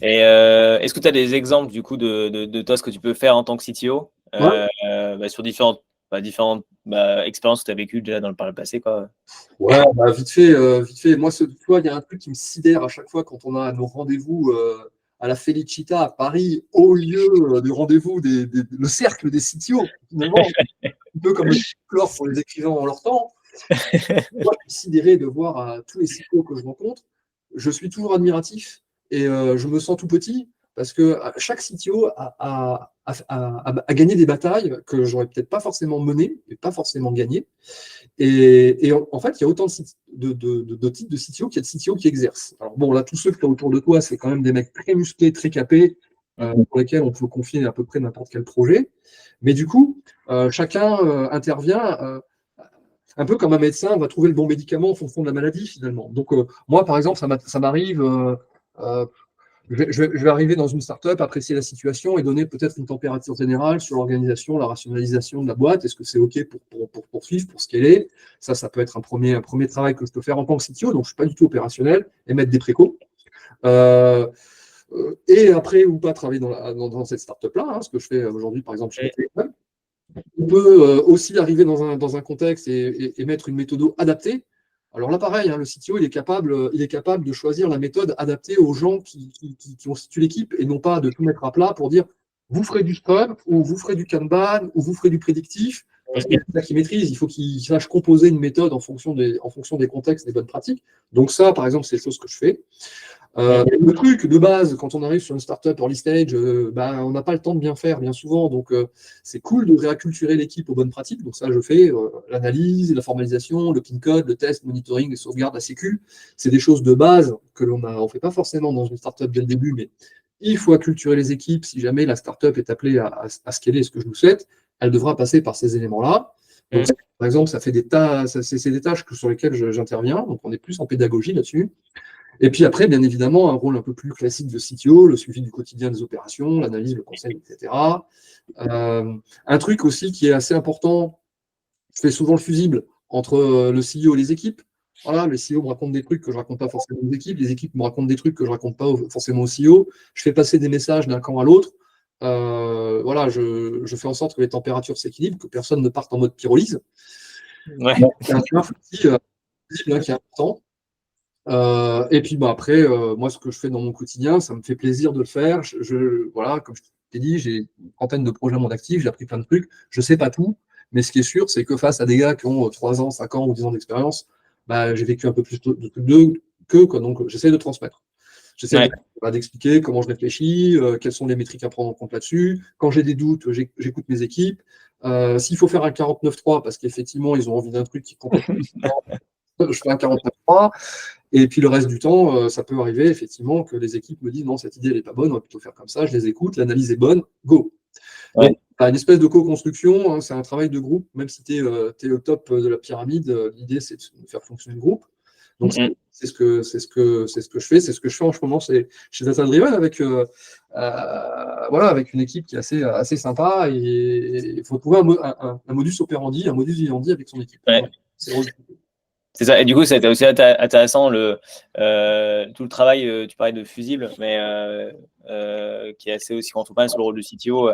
Et est-ce que tu as des exemples du coup de toi, ce que tu peux faire en tant que CTO sur différentes expériences que tu as vécues déjà par le passé, quoi. Ouais, vite fait. Moi, tu vois, il y a un truc qui me sidère à chaque fois quand on a nos rendez-vous à la Felicita à Paris, au lieu du rendez-vous le cercle des CTO, finalement, un peu comme le folklore pour les écrivains en leur temps. Moi, je suis sidéré de voir tous les CTO que je rencontre. Je suis toujours admiratif et je me sens tout petit parce que chaque CTO a gagné des batailles que j'aurais peut-être pas forcément menées et pas forcément gagnées. Et en fait, il y a autant de types de CTO qu'il y a de CTO qui exercent. Alors bon, là, tous ceux que tu as autour de toi, c'est quand même des mecs très musclés, très capés, pour lesquels on peut confier à peu près n'importe quel projet. Mais du coup, chacun intervient un peu comme un médecin va trouver le bon médicament en fonction de la maladie, finalement. Donc, moi, par exemple, ça m'arrive je vais arriver dans une startup, apprécier la situation et donner peut-être une température générale sur l'organisation, la rationalisation de la boîte. Est-ce que c'est OK pour poursuivre, pour scaler? Ça peut être un premier travail que je peux faire en tant que CTO, donc je ne suis pas du tout opérationnel, et mettre des précaux. Et après, ou pas travailler dans cette startup-là, ce que je fais aujourd'hui, par exemple, chez Télécom. On peut aussi arriver dans un contexte et mettre une méthode adaptée. Alors là, pareil, le CTO, il est capable de choisir la méthode adaptée aux gens qui constituent l'équipe et non pas de tout mettre à plat pour dire vous ferez du Scrum ou vous ferez du Kanban ou vous ferez du prédictif. Parce que c'est ça qu'il maîtrise, il faut qu'il sache composer une méthode en fonction des contextes, des bonnes pratiques. Donc ça, par exemple, c'est des choses que je fais. Le truc de base, quand on arrive sur une startup early stage, on n'a pas le temps de bien faire, bien souvent. Donc, c'est cool de réacculturer l'équipe aux bonnes pratiques. Donc, ça, je fais l'analyse, la formalisation, le clean code, le test, le monitoring, les sauvegardes, la sécu. C'est des choses de base que l'on ne fait pas forcément dans une startup dès le début, mais il faut acculturer les équipes. Si jamais la startup est appelée à scaler, ce que je vous souhaite, elle devra passer par ces éléments-là. Donc, par exemple, ça fait des tâches, c'est des tâches sur lesquelles j'interviens. Donc, on est plus en pédagogie là-dessus. Et puis après, bien évidemment, un rôle un peu plus classique de CTO, le suivi du quotidien des opérations, l'analyse, le conseil, etc. Un truc aussi qui est assez important, je fais souvent le fusible entre le CEO et les équipes. Voilà, le CEO me raconte des trucs que je ne raconte pas forcément aux équipes, les équipes me racontent des trucs que je ne raconte pas forcément au CEO. Je fais passer des messages d'un camp à l'autre. Voilà, je fais en sorte que les températures s'équilibrent, que personne ne parte en mode pyrolyse. Ouais. C'est un truc aussi visible qui est important. Et puis après, moi, ce que je fais dans mon quotidien, ça me fait plaisir de le faire. Voilà, comme je t'ai dit, j'ai une trentaine de projets à mon actif, j'ai appris plein de trucs. Je ne sais pas tout, mais ce qui est sûr, c'est que face à des gars qui ont 3 ans, 5 ans ou 10 ans d'expérience, j'ai vécu un peu plus de trucs qu'eux, quoi. Donc, j'essaie de transmettre. J'essaie d'expliquer comment je réfléchis, quelles sont les métriques à prendre en compte là-dessus. Quand j'ai des doutes, j'écoute mes équipes. S'il faut faire un 49.3, parce qu'effectivement, ils ont envie d'un truc qui est complètement différent, je fais un 49.3. Et puis le reste du temps, ça peut arriver effectivement que les équipes me disent non, cette idée elle n'est pas bonne, on va plutôt faire comme ça, je les écoute, l'analyse est bonne, go. Ouais. Donc, une espèce de co-construction, c'est un travail de groupe, même si tu es au top de la pyramide, l'idée c'est de faire fonctionner le groupe. Donc c'est ce que je fais, c'est ce que je fais en ce moment chez Data Driven avec avec une équipe qui est assez sympa, et il faut trouver un modus operandi, un modus vivendi avec son équipe. Ouais. C'est ça. Et du coup, c'était aussi intéressant tout le travail, tu parlais de fusible, mais qui est assez aussi quand on parle sur le rôle de CTO,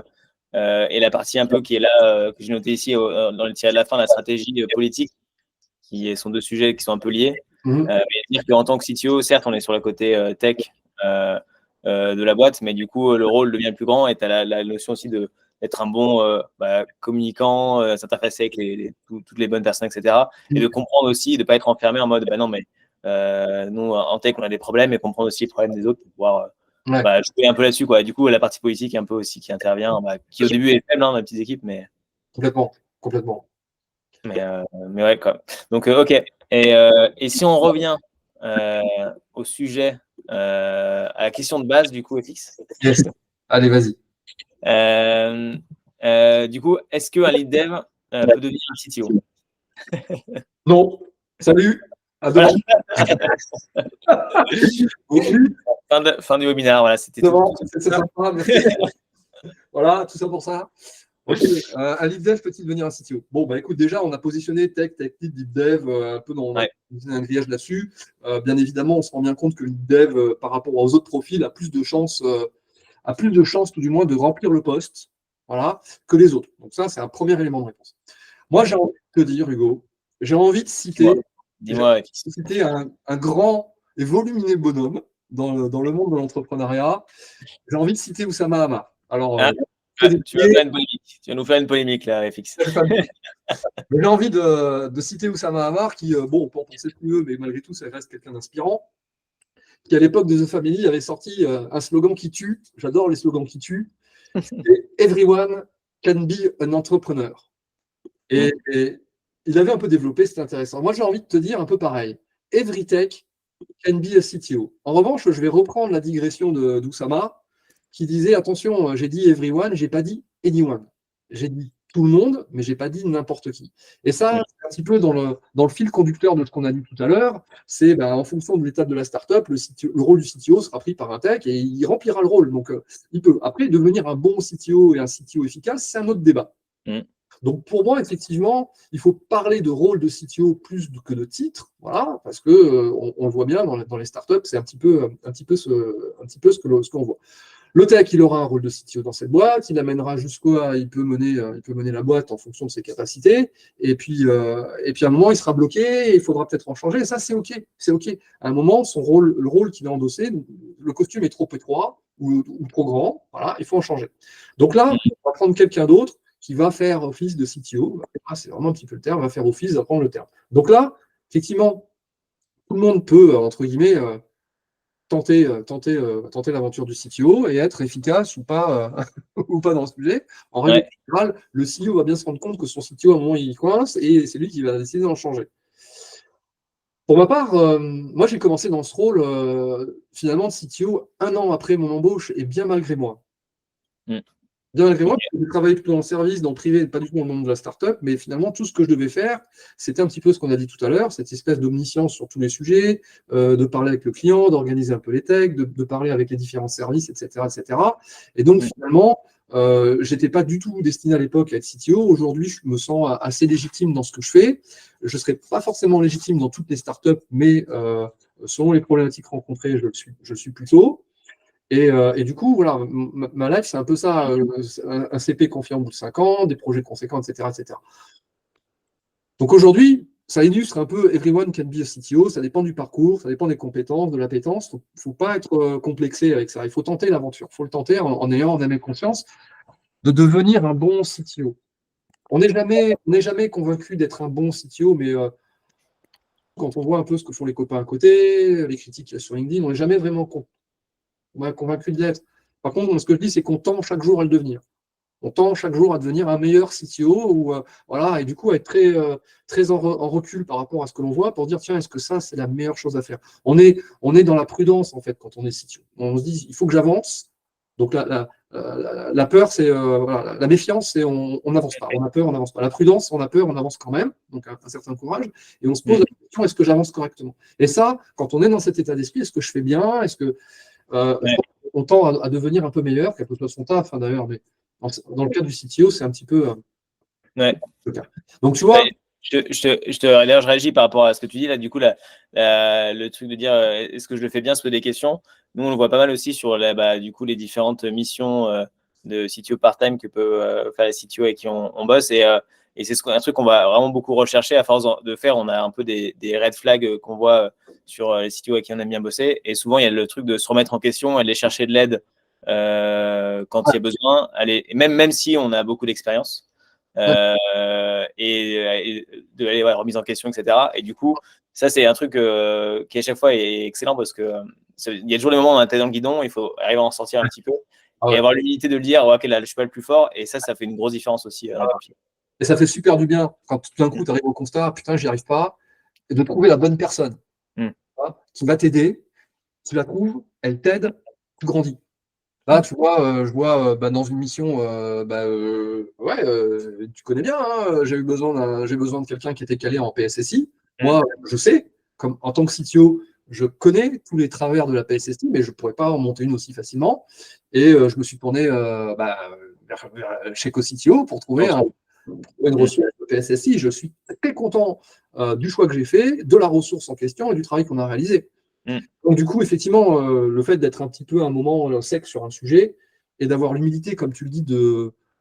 et la partie un peu qui est là, que j'ai noté ici dans le tiré de la fin, la stratégie politique, qui sont deux sujets qui sont un peu liés. Mais dire qu'en tant que CTO, certes, on est sur le côté tech de la boîte, mais du coup, le rôle devient plus grand et tu as la notion aussi d'être un bon communicant, s'interfacer avec toutes les bonnes personnes, etc. Et de comprendre aussi, de ne pas être enfermé en mode non, mais nous, en tech, on a des problèmes, et comprendre aussi les problèmes des autres pour pouvoir jouer un peu là-dessus, quoi. Et du coup, la partie politique, un peu aussi qui intervient, qui au début est faible dans les petites équipes, mais. Complètement. Mais ouais, quoi. Donc, OK. Et si on revient au sujet, à la question de base, du coup, FX. Yes. Allez, vas-y. Du coup, est-ce qu'un lead dev peut devenir un CTO? Non. Salut. À demain. Fin du webinaire, voilà, c'était tout. C'est sympa, merci. Voilà, tout ça pour ça. Ok, un lead dev peut-il devenir un CTO? Bon, écoute, déjà, on a positionné tech lead dev, un peu dans un grillage là-dessus. Bien évidemment, on se rend bien compte que lead dev, par rapport aux autres profils, a plus de chances, tout du moins, de remplir le poste, voilà, que les autres. Donc ça, c'est un premier élément de réponse. Moi, j'ai envie de te dire, Hugo, j'ai envie de citer, un grand et volumineux bonhomme dans le monde de l'entrepreneuriat. J'ai envie de citer Oussama Hamar. Alors, tu vas nous faire une polémique là, FX. J'ai envie de citer Oussama Hamar, qui, on peut en penser plus mieux, mais malgré tout, ça reste quelqu'un d'inspirant, qui à l'époque de The Family avait sorti un slogan qui tue. J'adore les slogans qui tuent. C'est Everyone can be an entrepreneur. Et il avait un peu développé, c'était intéressant. Moi, j'ai envie de te dire un peu pareil. Every tech can be a CTO. En revanche, je vais reprendre la digression d'Oussama, qui disait, attention, j'ai dit everyone, j'ai pas dit anyone. j'ai dit tout le monde, mais je n'ai pas dit n'importe qui. Et ça, c'est un petit peu dans le fil conducteur de ce qu'on a dit tout à l'heure, c'est en fonction de l'étape de la startup, le rôle du CTO sera pris par un tech et il remplira le rôle. Donc, il peut. Après, devenir un bon CTO et un CTO efficace, c'est un autre débat. Donc, pour moi, effectivement, il faut parler de rôle de CTO plus que de titre, voilà, parce que on le voit bien dans les startups, c'est un petit peu ce qu'on voit. Le tech, il aura un rôle de CTO dans cette boîte, il amènera jusqu'à, il peut mener la boîte en fonction de ses capacités, et puis à un moment, il sera bloqué, et il faudra peut-être en changer, et ça, c'est OK. À un moment, le rôle qu'il a endossé, le costume est trop étroit ou trop grand, voilà, il faut en changer. Donc là, on va prendre quelqu'un d'autre qui va faire office de CTO, c'est vraiment un petit peu le terme, va faire office d'apprendre le terme. Donc là, effectivement, tout le monde peut, entre guillemets, tenter l'aventure du CTO et être efficace ou pas, ou pas dans le sujet. En règle générale, le CEO va bien se rendre compte que son CTO, à un moment, il coince et c'est lui qui va décider d'en changer. Pour ma part, moi, j'ai commencé dans ce rôle, finalement, de CTO 1 an après mon embauche et bien malgré moi. Bien malgré moi, j'ai travaillé plutôt dans le service, dans le privé, pas du tout dans le monde de la startup, mais finalement, tout ce que je devais faire, c'était un petit peu ce qu'on a dit tout à l'heure, cette espèce d'omniscience sur tous les sujets, de parler avec le client, d'organiser un peu les techs, de parler avec les différents services, etc., etc. Et donc, finalement, je n'étais pas du tout destiné à l'époque à être CTO. Aujourd'hui, je me sens assez légitime dans ce que je fais. Je ne serai pas forcément légitime dans toutes les startups, mais selon les problématiques rencontrées, je le suis plutôt. Et du coup, voilà, ma life, c'est un peu ça, un CP confiant au bout de 5 ans, des projets conséquents, etc., etc. Donc aujourd'hui, ça illustre un peu everyone can be a CTO, ça dépend du parcours, ça dépend des compétences, de l'appétence. Il ne faut pas être complexé avec ça. Il faut tenter l'aventure. Il faut le tenter en ayant conscience de devenir un bon CTO. On n'est jamais convaincu d'être un bon CTO, mais quand on voit un peu ce que font les copains à côté, les critiques qu'il y a sur LinkedIn, on n'est jamais vraiment convaincu de l'être. Par contre, ce que je dis, c'est qu'on tend chaque jour à le devenir. On tend chaque jour à devenir un meilleur CTO ou, voilà, et du coup à être très en recul par rapport à ce que l'on voit pour dire tiens, est-ce que ça, c'est la meilleure chose à faire. On est dans la prudence en fait quand on est CTO. On se dit il faut que j'avance. Donc la peur, c'est voilà, la méfiance, c'est on n'avance pas. On a peur, on n'avance pas. La prudence, on a peur, on avance quand même. Donc un certain courage. Et on se pose la question est-ce que j'avance correctement. Et ça, quand on est dans cet état d'esprit, est-ce que je fais bien. Est-ce que on tend à devenir un peu meilleur, quel que soit son taf, d'ailleurs, mais dans le cas du CTO, c'est un petit peu le cas. Donc, tu vois. Là, je réagis par rapport à ce que tu dis. Là, du coup, le truc de dire est-ce que je le fais bien, se poser des questions. Nous, on le voit pas mal aussi sur du coup, les différentes missions de CTO part-time que peuvent faire les CTO avec qui on bosse. Et c'est un truc qu'on va vraiment beaucoup rechercher à force de faire. On a un peu des red flags qu'on voit sur les CTO avec qui on aime bien bosser. Et souvent, il y a le truc de se remettre en question, aller chercher de l'aide quand il y a besoin, même si on a beaucoup d'expérience. Et de aller remise en question, etc. Et du coup, ça, c'est un truc qui à chaque fois est excellent parce que il y a toujours des moments où on a la tête dans le guidon, il faut arriver à en sortir un petit peu et avoir l'humilité de le dire, ok, là, je suis pas le plus fort, et ça fait une grosse différence aussi dans le profil. Et ça fait super du bien quand tout d'un coup, tu arrives au constat, putain, j'y arrive pas, et de trouver la bonne personne qui va t'aider, tu la trouves, elle t'aide, tu grandis. Là, tu vois, je vois dans une mission, tu connais bien, hein, j'ai besoin de quelqu'un qui était calé en PSSI. Moi, je sais, comme en tant que CTO, je connais tous les travers de la PSSI, mais je ne pourrais pas en monter une aussi facilement. Et je me suis tourné chez CoCTO pour trouver une ressource de PSSI. Je suis très content du choix que j'ai fait, de la ressource en question et du travail qu'on a réalisé. Donc du coup, effectivement, le fait d'être un petit peu à un moment sec sur un sujet et d'avoir l'humilité, comme tu le dis,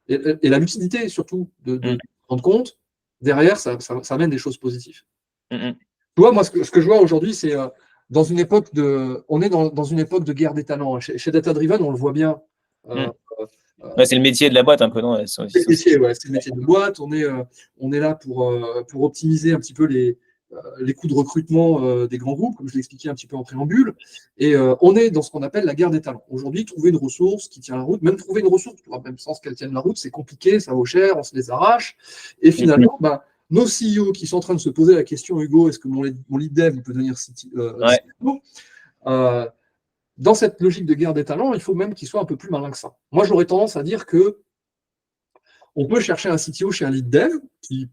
et la lucidité surtout de se rendre compte, derrière, ça amène des choses positives. Tu vois, moi, ce que je vois aujourd'hui, c'est dans une époque on est dans une époque de guerre des talents. Chez Data Driven, on le voit bien. C'est le métier de la boîte un peu, non? C'est le métier de boîte. On est là pour optimiser un petit peu les coûts de recrutement des grands groupes, comme je l'ai expliqué un petit peu en préambule. Et on est dans ce qu'on appelle la guerre des talents. Aujourd'hui, trouver une ressource qui tient la route, même trouver une ressource, même sans qu'elle tienne la route, c'est compliqué, ça vaut cher, on se les arrache. Et finalement, nos CEO qui sont en train de se poser la question, Hugo, est-ce que mon lead dev peut devenir CTO dans cette logique de guerre des talents, il faut même qu'il soit un peu plus malin que ça. Moi, j'aurais tendance à dire que On peut chercher un CTO chez un lead dev qui,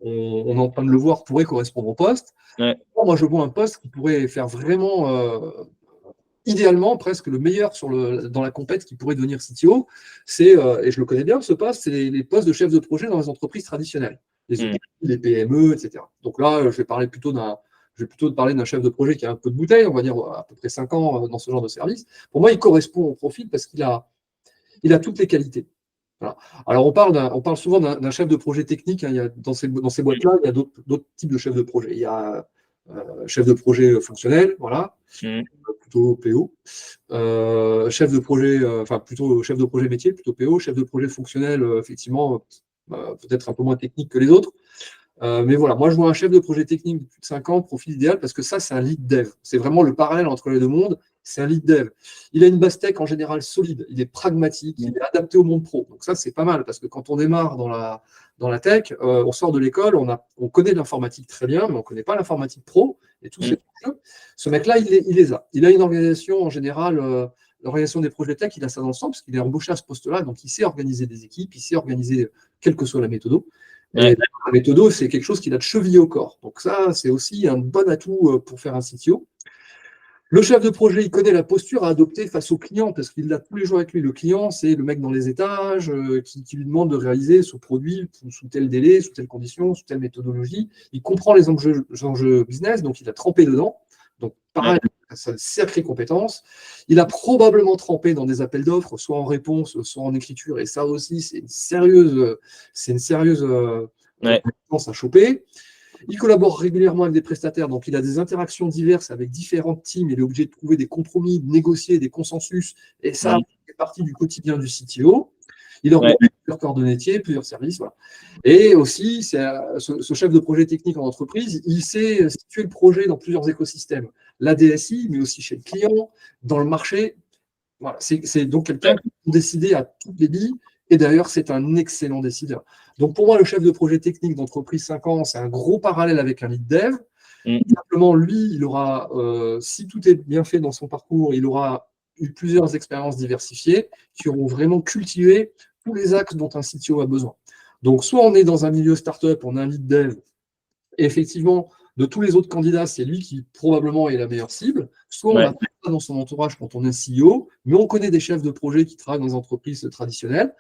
on est en train de le voir, pourrait correspondre au poste. Ouais. Moi, je vois un poste qui pourrait faire vraiment, idéalement, presque le meilleur dans la compète qui pourrait devenir CTO. Et je le connais bien, ce poste, c'est les postes de chef de projet dans les entreprises traditionnelles, les ETI, les PME, etc. Donc là, je vais plutôt parler d'un chef de projet qui a un peu de bouteille, on va dire à peu près 5 ans dans ce genre de service. Pour moi, il correspond au profil parce qu'il a toutes les qualités. Voilà. Alors, on parle souvent d'un chef de projet technique. Hein, dans ces boîtes-là, il y a d'autres types de chefs de projet. Il y a chef de projet fonctionnel, voilà, plutôt PO. Chef de projet, plutôt chef de projet métier, plutôt PO. Chef de projet fonctionnel, effectivement, peut-être un peu moins technique que les autres. Mais voilà, moi je vois un chef de projet technique de plus de 5 ans, profil idéal, parce que ça, c'est un lead dev. C'est vraiment le parallèle entre les deux mondes. C'est un lead dev. Il a une base tech en général solide, il est pragmatique, il est adapté au monde pro. Donc ça, c'est pas mal, parce que quand on démarre dans la tech, on sort de l'école, on connaît l'informatique très bien, mais on ne connaît pas l'informatique pro et tous ces enjeux. Ce mec-là, il les a. Il a une organisation en général, l'organisation des projets tech, il a ça dans le sang, parce qu'il est embauché à ce poste-là, donc il sait organiser des équipes, il sait organiser quelle que soit la méthode. Et la méthode, c'est quelque chose qu'il a de chevillé au corps. Donc ça, c'est aussi un bon atout pour faire un CTO. Le chef de projet, il connaît la posture à adopter face au client, parce qu'il l'a tous les jours avec lui. Le client, c'est le mec dans les étages qui lui demande de réaliser ce produit sous tel délai, sous telle condition, sous telle méthodologie. Il comprend les enjeux business, donc il a trempé dedans. Donc pareil, c'est une sacrée compétence. Il a probablement trempé dans des appels d'offres, soit en réponse, soit en écriture, et ça aussi, c'est une sérieuse compétence à choper. Il collabore régulièrement avec des prestataires, donc il a des interactions diverses avec différentes teams. Il est obligé de trouver des compromis, de négocier des consensus, et ça fait partie du quotidien du CTO. Il organise plusieurs corps de métier, plusieurs services. Voilà. Et aussi, ce chef de projet technique en entreprise, il sait situer le projet dans plusieurs écosystèmes. La DSI, mais aussi chez le client, dans le marché. Voilà. C'est donc quelqu'un qui peut décider à toutes les billes. Et d'ailleurs, c'est un excellent décideur. Donc pour moi, le chef de projet technique d'entreprise 5 ans, c'est un gros parallèle avec un lead dev. Simplement, lui, il aura, si tout est bien fait dans son parcours, il aura eu plusieurs expériences diversifiées qui auront vraiment cultivé tous les axes dont un CTO a besoin. Donc soit on est dans un milieu startup, on a un lead dev, et effectivement, de tous les autres candidats, c'est lui qui probablement est la meilleure cible. Soit on n'a pas ça dans son entourage quand on est CEO, mais on connaît des chefs de projet qui travaillent dans des entreprises traditionnelles.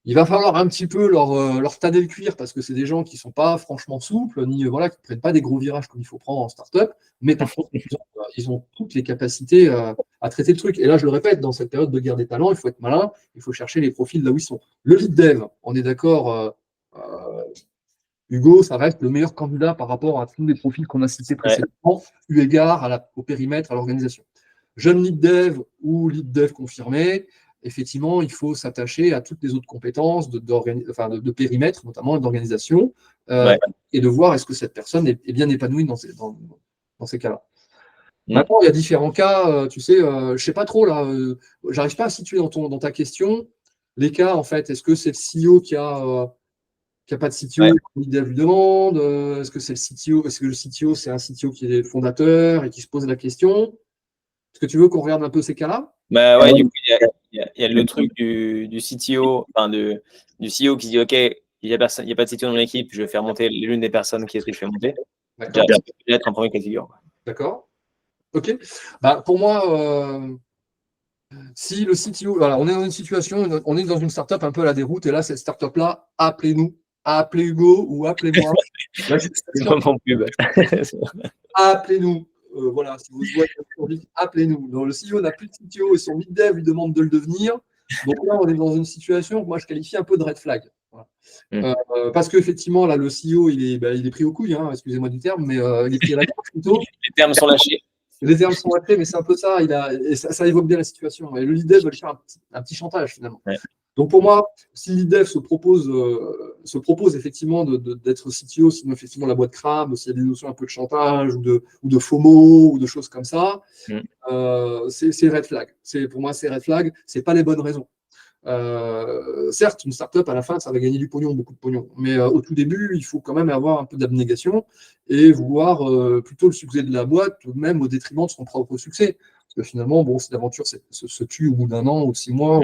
Il va falloir un petit peu leur tanner le cuir, parce que c'est des gens qui ne sont pas franchement souples, ni qui ne prennent pas des gros virages comme il faut prendre en startup, mais par contre, ils ont toutes les capacités à traiter le truc. Et là, je le répète, dans cette période de guerre des talents, il faut être malin, il faut chercher les profils là où ils sont. Le lead dev, on est d'accord, Hugo, ça reste le meilleur candidat par rapport à tous les profils qu'on a cités précédemment, eu égard au périmètre, à l'organisation. Jeune lead dev ou lead dev confirmé, effectivement, il faut s'attacher à toutes les autres compétences de périmètre, notamment d'organisation, et de voir est-ce que cette personne est bien épanouie dans ces cas-là. Maintenant, il y a différents cas, je ne sais pas trop, là, j'arrive pas à situer dans ta question les cas, en fait. Est-ce que c'est le CEO qui a pas de CTO, lead dev lui demande, est-ce que c'est le CTO, est-ce que le CTO, c'est un CTO qui est fondateur et qui se pose la question? Est-ce que tu veux qu'on regarde un peu ces cas-là? Du coup, il y a le truc du CTO, du CEO qui dit OK, il n'y a pas de CTO dans l'équipe, je vais faire monter l'une des personnes qui est ce que je fais monter. Peut-être en premier cas de figure. D'accord. OK. Pour moi, si le CTO, voilà, on est dans une situation, on est dans une startup un peu à la déroute, et là, cette startup-là, appelez-nous, appelez Hugo ou appelez-moi. Appelez-nous. Voilà, si vous voyez, appelez-nous. Donc, le CEO n'a plus de CTO et son lead dev lui demande de le devenir. Donc là, on est dans une situation que moi, je qualifie un peu de red flag. Voilà. Parce qu'effectivement, là, le CEO, il est pris aux couilles, hein, excusez-moi du terme, mais il est pris à la gorge plutôt. Les termes sont lâchés. Les termes sont lâchés, mais c'est un peu ça. Et ça évoque bien la situation. Et le lead dev va lui faire un petit chantage, finalement. Donc pour moi, si le lead dev se propose effectivement d'être CTO, sinon effectivement la boîte crame, s'il y a des notions un peu de chantage ou de FOMO ou de choses comme ça, c'est red flag. Pour moi, c'est red flag. C'est pas les bonnes raisons. Certes, une startup, à la fin, ça va gagner du pognon, beaucoup de pognon. Mais au tout début, il faut quand même avoir un peu d'abnégation et vouloir plutôt le succès de la boîte, même au détriment de son propre succès. Parce que finalement, si l'aventure se tue au bout d'un an ou de 6 mois,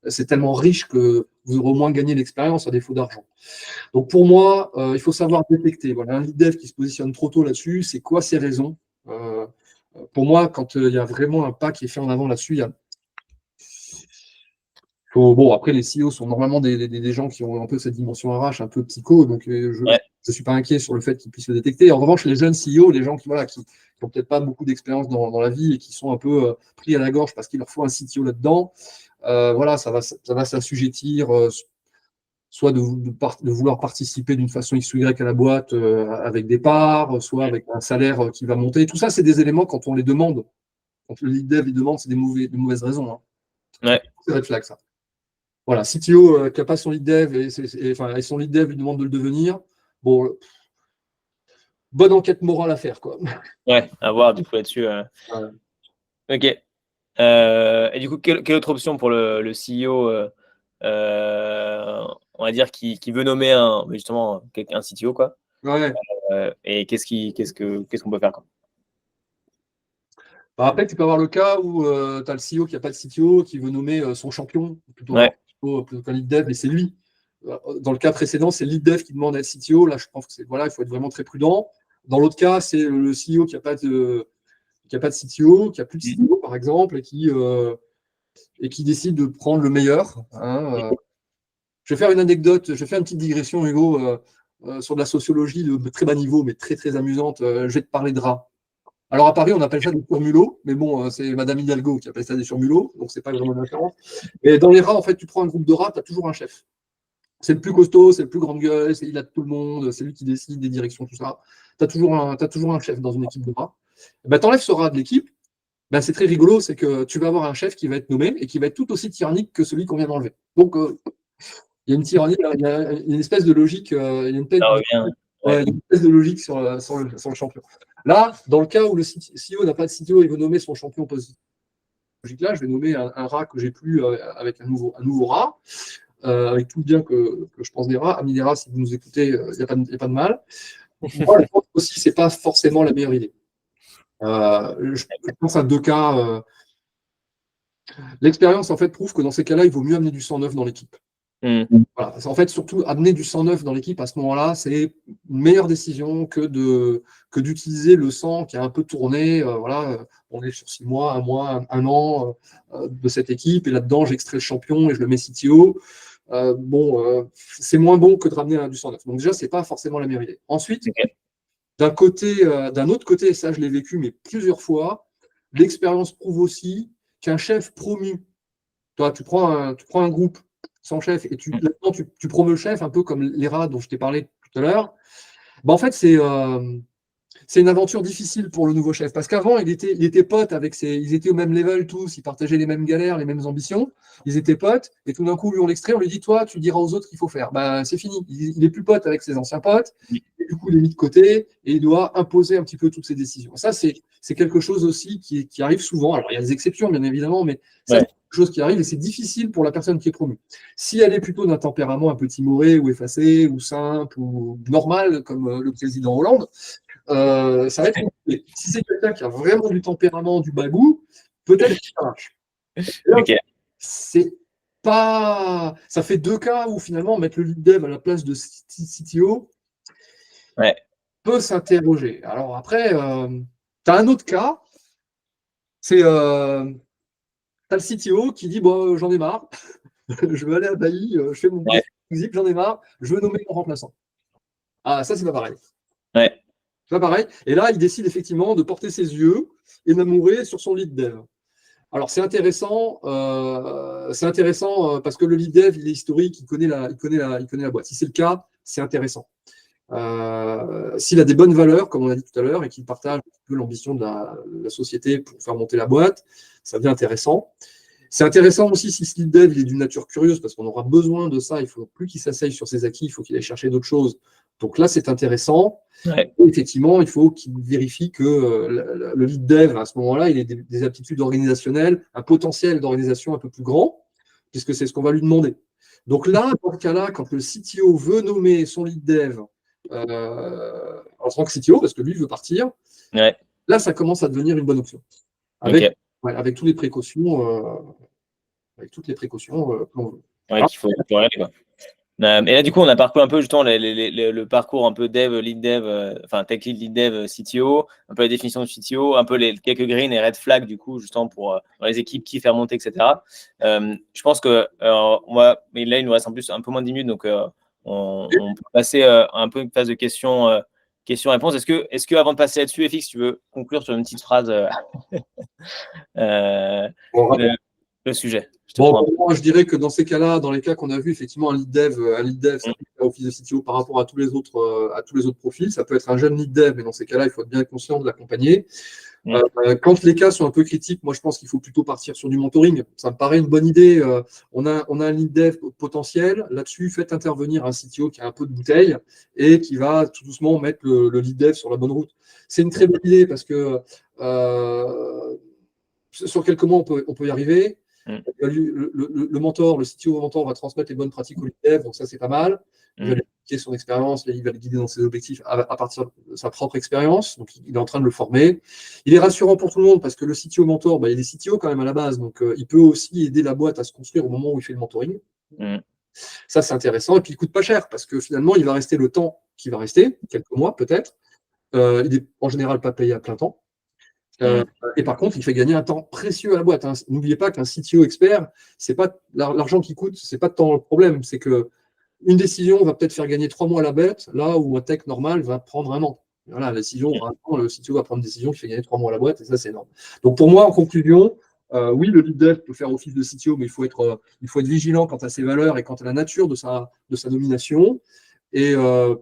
c'est tellement riche que vous aurez au moins gagné l'expérience à défaut d'argent. Donc pour moi, il faut savoir détecter. Voilà, un lead dev qui se positionne trop tôt là-dessus, c'est quoi ses raisons? Pour moi, quand il y a vraiment un pas qui est fait en avant là-dessus, il y a bon, après, les CEO sont normalement des gens qui ont un peu cette dimension RH, un peu psycho, donc je ne suis pas inquiet sur le fait qu'ils puissent le détecter. En revanche, les jeunes CEO, les gens qui n'ont peut-être pas beaucoup d'expérience dans la vie et qui sont un peu pris à la gorge parce qu'il leur faut un CTO là-dedans, voilà, ça va s'assujettir soit de vouloir participer d'une façon X ou Y à la boîte avec des parts, soit avec un salaire qui va monter. Tout ça, c'est des éléments quand on les demande, quand le lead dev les demande, c'est des mauvaises raisons. Hein. Ouais. C'est red flag, ça. Voilà, CTO qui n'a pas son lead dev et son lead dev lui demande de le devenir. Bon, bonne enquête morale à faire, quoi. Ouais, à voir du coup là-dessus. Ouais. Ok. Et du coup, quelle autre option pour le CEO, on va dire, qui veut nommer justement un CTO, quoi. Ouais. Et qu'est-ce qu'on peut faire, quoi. Bah, après, tu peux avoir le cas où tu as le CEO qui n'a pas de CTO, qui veut nommer son champion, plutôt qu'un lead dev, et c'est lui. Dans le cas précédent, c'est le lead dev qui demande à être CTO. Là, je pense que il faut être vraiment très prudent. Dans l'autre cas, c'est le CEO qui n'a pas de CTO, qui n'a plus de CTO, par exemple, et qui décide de prendre le meilleur. Hein, je vais faire une anecdote, je vais faire une petite digression, Hugo, sur de la sociologie de très bas niveau, mais très, très amusante. Je vais te parler de rats. Alors à Paris, on appelle ça des surmulots, mais bon, c'est Madame Hidalgo qui appelle ça des surmulots, donc c'est pas vraiment une référence. Et dans les rats, en fait, tu prends un groupe de rats, tu as toujours un chef. C'est le plus costaud, c'est le plus grande gueule, il a tout le monde, c'est lui qui décide des directions, tout ça. Tu as toujours un chef dans une équipe de rats. Ben, tu enlèves ce rat de l'équipe, ben, c'est très rigolo, c'est que tu vas avoir un chef qui va être nommé et qui va être tout aussi tyrannique que celui qu'on vient d'enlever. Donc, il y a une tyrannie, il y a une espèce de logique, il y a une espèce de logique sur le champion. Là, dans le cas où le CEO n'a pas de CTO, il veut nommer son champion positif. Là, je vais nommer un rat que j'ai plus avec un nouveau rat, avec tout le bien que je pense des rats. Amis des rats, si vous nous écoutez, il n'y a pas de mal. Moi, je pense aussi que ce n'est pas forcément la meilleure idée. Je pense à deux cas. L'expérience, en fait, prouve que dans ces cas-là, il vaut mieux amener du sang neuf dans l'équipe. Voilà. En fait, surtout, amener du sang neuf dans l'équipe à ce moment-là, c'est une meilleure décision que d'utiliser le sang qui a un peu tourné. Voilà, on est sur 6 mois, 1 mois, 1 an de cette équipe, et là-dedans, j'extrais le champion et je le mets CTO. C'est moins bon que de ramener du sang neuf. Donc déjà, c'est pas forcément la meilleure idée. Ensuite, d'un autre côté, et ça, je l'ai vécu, mais plusieurs fois, l'expérience prouve aussi qu'un chef promu, toi, tu prends un groupe sans chef et tu promeus le chef, un peu comme les rats dont je t'ai parlé tout à l'heure. En fait, c'est une aventure difficile pour le nouveau chef. Parce qu'avant, il était pote avec ils étaient au même level tous, ils partageaient les mêmes galères, les mêmes ambitions. Ils étaient potes, et tout d'un coup, lui, on l'extrait, on lui dit, toi, tu diras aux autres qu'il faut faire. C'est fini. Il est plus pote avec ses anciens potes, et du coup, il est mis de côté, et il doit imposer un petit peu toutes ses décisions. Ça, c'est quelque chose aussi qui arrive souvent. Alors, il y a des exceptions, bien évidemment, mais c'est quelque chose qui arrive, et c'est difficile pour la personne qui est promue. Si elle est plutôt d'un tempérament un peu timoré, ou effacé, ou simple, ou normal, comme le président Hollande, ça va être compliqué. Si c'est quelqu'un qui a vraiment du tempérament, du bagou, peut-être que ça marche. C'est pas. Ça fait 2 cas où finalement mettre le lead dev à la place de CTO peut s'interroger. Alors après, tu as un autre cas, c'est tu as le CTO qui dit bon, j'en ai marre, je veux aller à Bali, je fais mon musique, j'en ai marre, je veux nommer mon remplaçant. Ah, ça, c'est pas pareil. C'est pas pareil. Et là, il décide effectivement de porter ses yeux et d'amourer sur son lead dev. Alors, c'est intéressant parce que le lead dev, il est historique, il connaît la boîte. Si c'est le cas, c'est intéressant. S'il a des bonnes valeurs, comme on a dit tout à l'heure, et qu'il partage un peu l'ambition de la société pour faire monter la boîte, ça devient intéressant. C'est intéressant aussi si ce lead dev il est d'une nature curieuse, parce qu'on aura besoin de ça. Il ne faut plus qu'il s'asseye sur ses acquis, il faut qu'il aille chercher d'autres choses. Donc là, c'est intéressant. Et effectivement, il faut qu'il vérifie que le lead dev, à ce moment-là, il ait des aptitudes organisationnelles, un potentiel d'organisation un peu plus grand, puisque c'est ce qu'on va lui demander. Donc là, dans ce cas-là, quand le CTO veut nommer son lead dev en tant que CTO, parce que lui veut partir, là, ça commence à devenir une bonne option. Avec toutes les précautions avec toutes les précautions que l'on veut. Ouais, qu'il faut regarder, quoi. Et là, du coup, on a parcouru un peu justement le parcours un peu dev, lead dev, enfin tech lead dev, CTO, un peu la définition de CTO, un peu les quelques green et red flags, du coup, justement pour dans les équipes qui faire monter, etc. Je pense que mais là, il nous reste en plus un peu moins de 10 minutes, donc on peut passer un peu une phase de questions-réponses. Est-ce que avant de passer là-dessus, FX, tu veux conclure sur une petite phrase Bon, le sujet? Bon, pour moi, je dirais que dans ces cas-là, dans les cas qu'on a vu, effectivement, un lead dev, ça peut faire office de CTO par rapport à tous les autres profils. Ça peut être un jeune lead dev, mais dans ces cas-là, il faut être bien conscient de l'accompagner. Quand les cas sont un peu critiques, moi, je pense qu'il faut plutôt partir sur du mentoring. Ça me paraît une bonne idée. On a un lead dev potentiel. Là-dessus, faites intervenir un CTO qui a un peu de bouteille et qui va tout doucement mettre le lead dev sur la bonne route. C'est une très bonne idée parce que sur quelques mois, on peut y arriver. Le mentor, le CTO mentor va transmettre les bonnes pratiques au lead dev, donc ça, c'est pas mal. Il va lui expliquer son expérience, il va le guider dans ses objectifs à partir de sa propre expérience. Donc, il est en train de le former. Il est rassurant pour tout le monde parce que le CTO mentor, il est CTO quand même à la base. Donc, il peut aussi aider la boîte à se construire au moment où il fait le mentoring. Ça, c'est intéressant. Et puis, il ne coûte pas cher parce que finalement, il va rester le temps qu'il va rester, quelques mois peut-être. Il n'est en général pas payé à plein temps. Et par contre, il fait gagner un temps précieux à la boîte. N'oubliez pas qu'un CTO expert, c'est pas l'argent qui coûte, c'est pas tant le problème, c'est que une décision va peut-être faire gagner 3 mois à la boîte, là où un tech normal va prendre un an. Voilà, la décision, le CTO va prendre une décision qui fait gagner 3 mois à la boîte, et ça, c'est énorme. Donc pour moi, en conclusion, oui, le lead dev peut faire office de CTO, mais il faut être vigilant quant à ses valeurs et quant à la nature de sa nomination. Et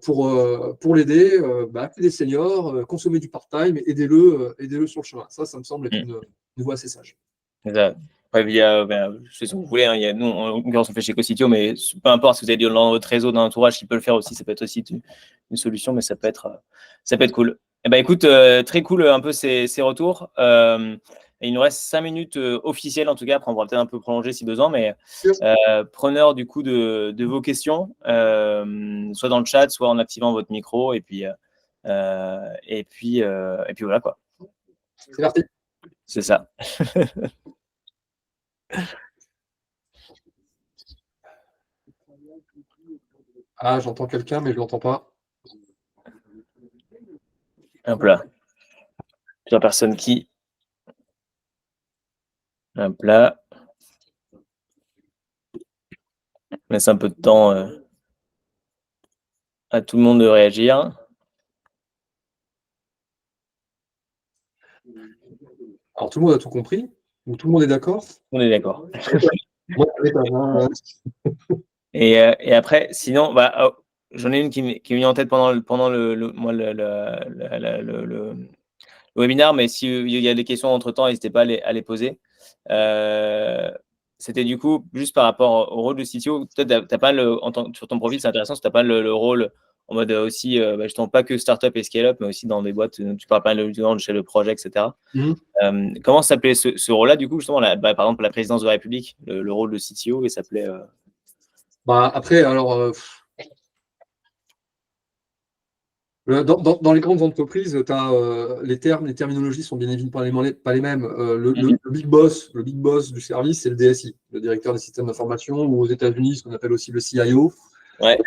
pour l'aider, appelez des seniors, consommez du part-time, et aidez-le sur le chemin. Ça me semble être une voie assez sage. Ouais, je sais ce que vous voulez, nous, on fait chez CoCTO, mais peu importe si vous avez dans votre réseau, dans l'entourage, qui peut le faire aussi, ça peut être aussi une solution, mais ça peut être cool. Et écoute, très cool un peu ces retours. Il nous reste 5 minutes officielles en tout cas, après on pourra peut-être un peu prolonger si besoin, mais preneur du coup de vos questions, soit dans le chat, soit en activant votre micro, et puis voilà quoi. C'est parti. C'est ça. Ah, j'entends quelqu'un, mais je ne l'entends pas. Hop là. Plusieurs personnes qui. Hop là. On laisse un peu de temps à tout le monde de réagir. Alors, tout le monde a tout compris? Ou tout le monde est d'accord? On est d'accord. Et après, sinon, j'en ai une qui m'est venue en tête pendant le webinaire, mais s'il y a des questions entre-temps, n'hésitez pas à les poser. C'était du coup, juste par rapport au rôle de CTO, peut-être t'as pas sur ton profil, c'est intéressant, tu n'as pas le rôle en mode aussi, justement, pas que startup et scale-up, mais aussi dans des boîtes, tu parles pas de chef de projet, etc. Comment s'appelait ce rôle-là, du coup, justement, par exemple, la présidence de la République, le rôle de CTO, et s'appelait. Après, alors. Dans les grandes entreprises, les terminologies sont bien évidemment pas les mêmes. Le big boss du service, c'est le DSI, le directeur des systèmes d'information, ou aux États-Unis, ce qu'on appelle aussi le CIO. Ouais.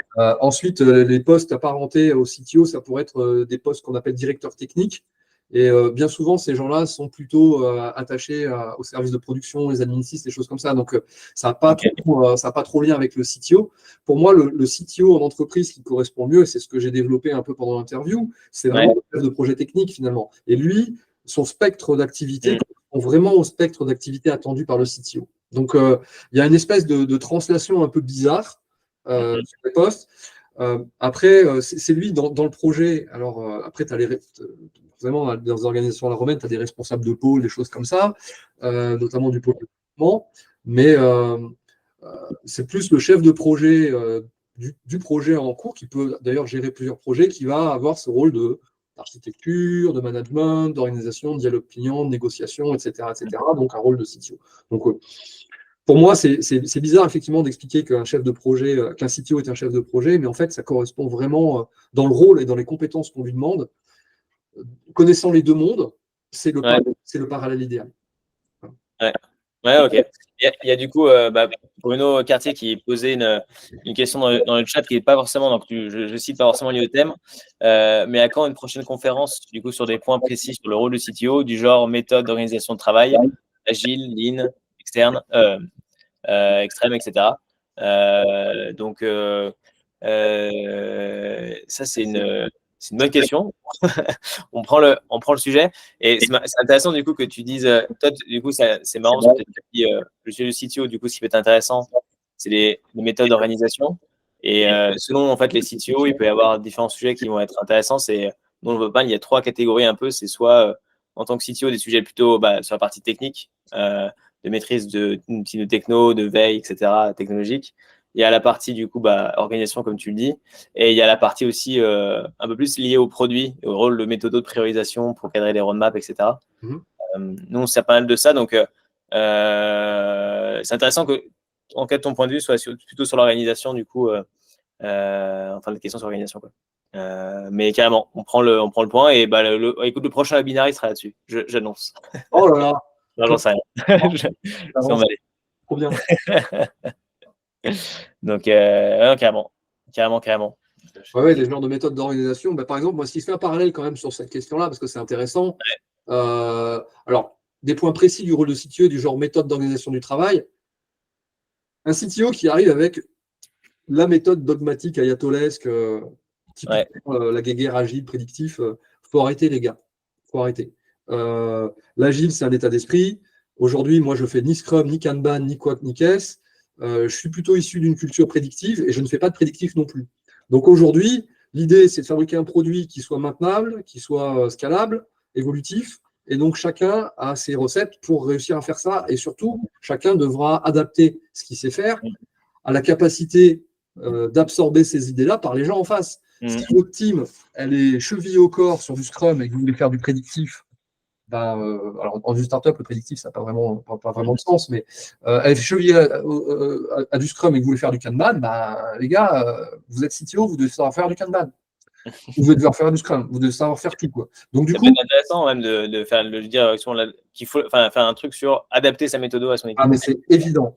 Ensuite, les postes apparentés au CTO, ça pourrait être des postes qu'on appelle directeurs techniques. Et bien souvent, ces gens-là sont plutôt attachés au service de production, les admin-sys, les choses comme ça. Donc, ça n'a pas trop lien avec le CTO. Pour moi, le CTO en entreprise qui correspond mieux, et c'est ce que j'ai développé un peu pendant l'interview, c'est vraiment le chef de projet technique finalement. Et lui, son spectre d'activité correspond vraiment au spectre d'activité attendu par le CTO. Donc, il y a une espèce de translation un peu bizarre sur les postes. Après, c'est lui dans le projet. Alors, après, tu as vraiment, dans les organisations à la romaine, tu as des responsables de pôle, des choses comme ça, notamment du pôle de développement. Mais c'est plus le chef de projet du projet en cours, qui peut d'ailleurs gérer plusieurs projets, qui va avoir ce rôle d'architecture, de management, d'organisation, de dialogue client, de négociation, etc., etc. Donc, un rôle de CTO. Donc, pour moi, c'est bizarre effectivement d'expliquer qu'un chef de projet, qu'un CTO est un chef de projet, mais en fait, ça correspond vraiment dans le rôle et dans les compétences qu'on lui demande. Connaissant les deux mondes, c'est le parallèle idéal. Ouais, ok. Il y a du coup Bruno Cartier qui posait une question dans le chat qui n'est pas forcément, donc je cite pas forcément lié au thème, mais à quand une prochaine conférence du coup sur des points précis sur le rôle de CTO, du genre méthode d'organisation de travail, agile, lean, externe, extrême, etc. Donc ça c'est une bonne question. on prend le sujet. Et c'est intéressant du coup que tu dises, toi, du coup, c'est marrant parce que tu as dit, le sujet du CTO, du coup, ce qui peut être intéressant, c'est les méthodes d'organisation. Et selon en fait les CTO, il peut y avoir différents sujets qui vont être intéressants. C'est dont on veut pas. Il y a 3 catégories un peu. C'est soit en tant que CTO des sujets plutôt sur la partie technique, de maîtrise de techno, de veille, etc., technologique. Il y a la partie du coup organisation comme tu le dis, et il y a la partie aussi un peu plus liée au produit, au rôle de méthodo de priorisation pour cadrer les roadmaps, etc. Nous, on sait pas mal de ça, donc c'est intéressant que, en cas de ton point de vue, soit plutôt sur l'organisation, du coup, enfin, la question sur l'organisation, quoi. Mais carrément, on prend le point, et écoute, le prochain webinaire, il sera là-dessus, j'annonce. Oh là là. Non, j'en sais rien. Je suis emballé. Trop bien. Donc, carrément. Ouais, les genres de méthodes d'organisation. Par exemple, moi, si je fais un parallèle quand même sur cette question-là, parce que c'est intéressant. Alors, des points précis du rôle de CTO, du genre méthode d'organisation du travail. Un CTO qui arrive avec la méthode dogmatique ayatollahesque, typiquement la guéguerre agile, prédictif, faut arrêter, les gars. Faut arrêter. L'agile, c'est un état d'esprit. Aujourd'hui, moi, je fais ni Scrum, ni Kanban, ni Quack, ni Caisse. Je suis plutôt issu d'une culture prédictive et je ne fais pas de prédictif non plus. Donc aujourd'hui, l'idée, c'est de fabriquer un produit qui soit maintenable, qui soit scalable, évolutif. Et donc, chacun a ses recettes pour réussir à faire ça. Et surtout, chacun devra adapter ce qu'il sait faire à la capacité d'absorber ces idées-là par les gens en face. Si votre team, elle est chevillée au corps sur du Scrum et que vous voulez faire du prédictif, alors dans une startup, le prédictif, ça n'a pas vraiment de sens, mais elle est chevillée à du Scrum et que vous voulez faire du Kanban, les gars, vous êtes CTO, vous devez savoir faire du Kanban. Vous devez devoir faire du Scrum, vous devez savoir faire tout, quoi. Donc, du coup, c'est intéressant même de faire le dire qu'il faut faire un truc sur adapter sa méthode à son équipe. Ah, mais c'est évident.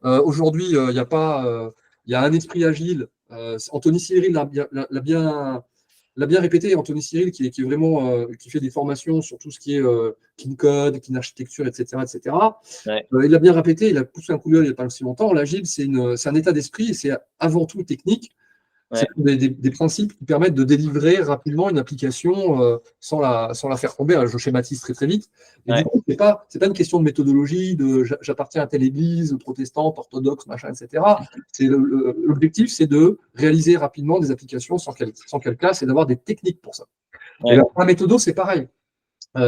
Aujourd'hui, il y a pas, il y a un esprit agile. Anthony Cyril l'a bien répété. Anthony Cyril qui est vraiment qui fait des formations sur tout ce qui est clean code, clean architecture, etc., etc. Il l'a bien répété. Il a poussé un coup d'œil il n'y a pas si longtemps. L'agile, c'est un état d'esprit et c'est avant tout technique. C'est des principes qui permettent de délivrer rapidement une application sans la faire tomber. Je schématise très vite. Et du coup, c'est pas une question de méthodologie, de j'appartiens à telle église, protestante, orthodoxe, machin, etc. L'objectif, c'est de réaliser rapidement des applications sans qu'elles cassent et d'avoir des techniques pour ça. Et la méthodo, c'est pareil.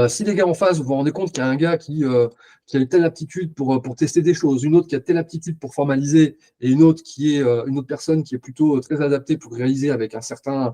Si les gars en face, vous vous rendez compte qu'il y a un gars qui a une telle aptitude pour tester des choses, une autre qui a telle aptitude pour formaliser, et une autre personne qui est plutôt très adaptée pour réaliser avec une certaine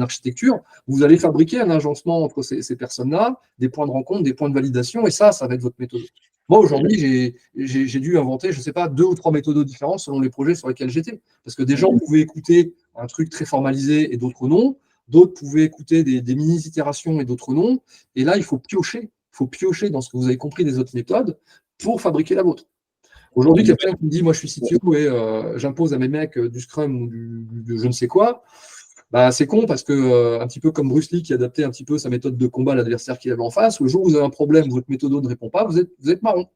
architecture, vous allez fabriquer un agencement entre ces personnes-là, des points de rencontre, des points de validation, et ça va être votre méthode. Moi, aujourd'hui, j'ai dû inventer, je ne sais pas, 2 ou 3 méthodes différentes selon les projets sur lesquels j'étais. Parce que des gens pouvaient écouter un truc très formalisé et d'autres non. D'autres pouvaient écouter des mini-itérations et d'autres non. Et là, il faut piocher. Il faut piocher dans ce que vous avez compris des autres méthodes pour fabriquer la vôtre. Aujourd'hui, quelqu'un qui me dit, moi, je suis CTO et j'impose à mes mecs du Scrum ou du je ne sais quoi, c'est con parce que, un petit peu comme Bruce Lee qui adaptait un petit peu sa méthode de combat à l'adversaire qu'il avait en face, le jour où vous avez un problème, votre méthodo ne répond pas, vous êtes marron.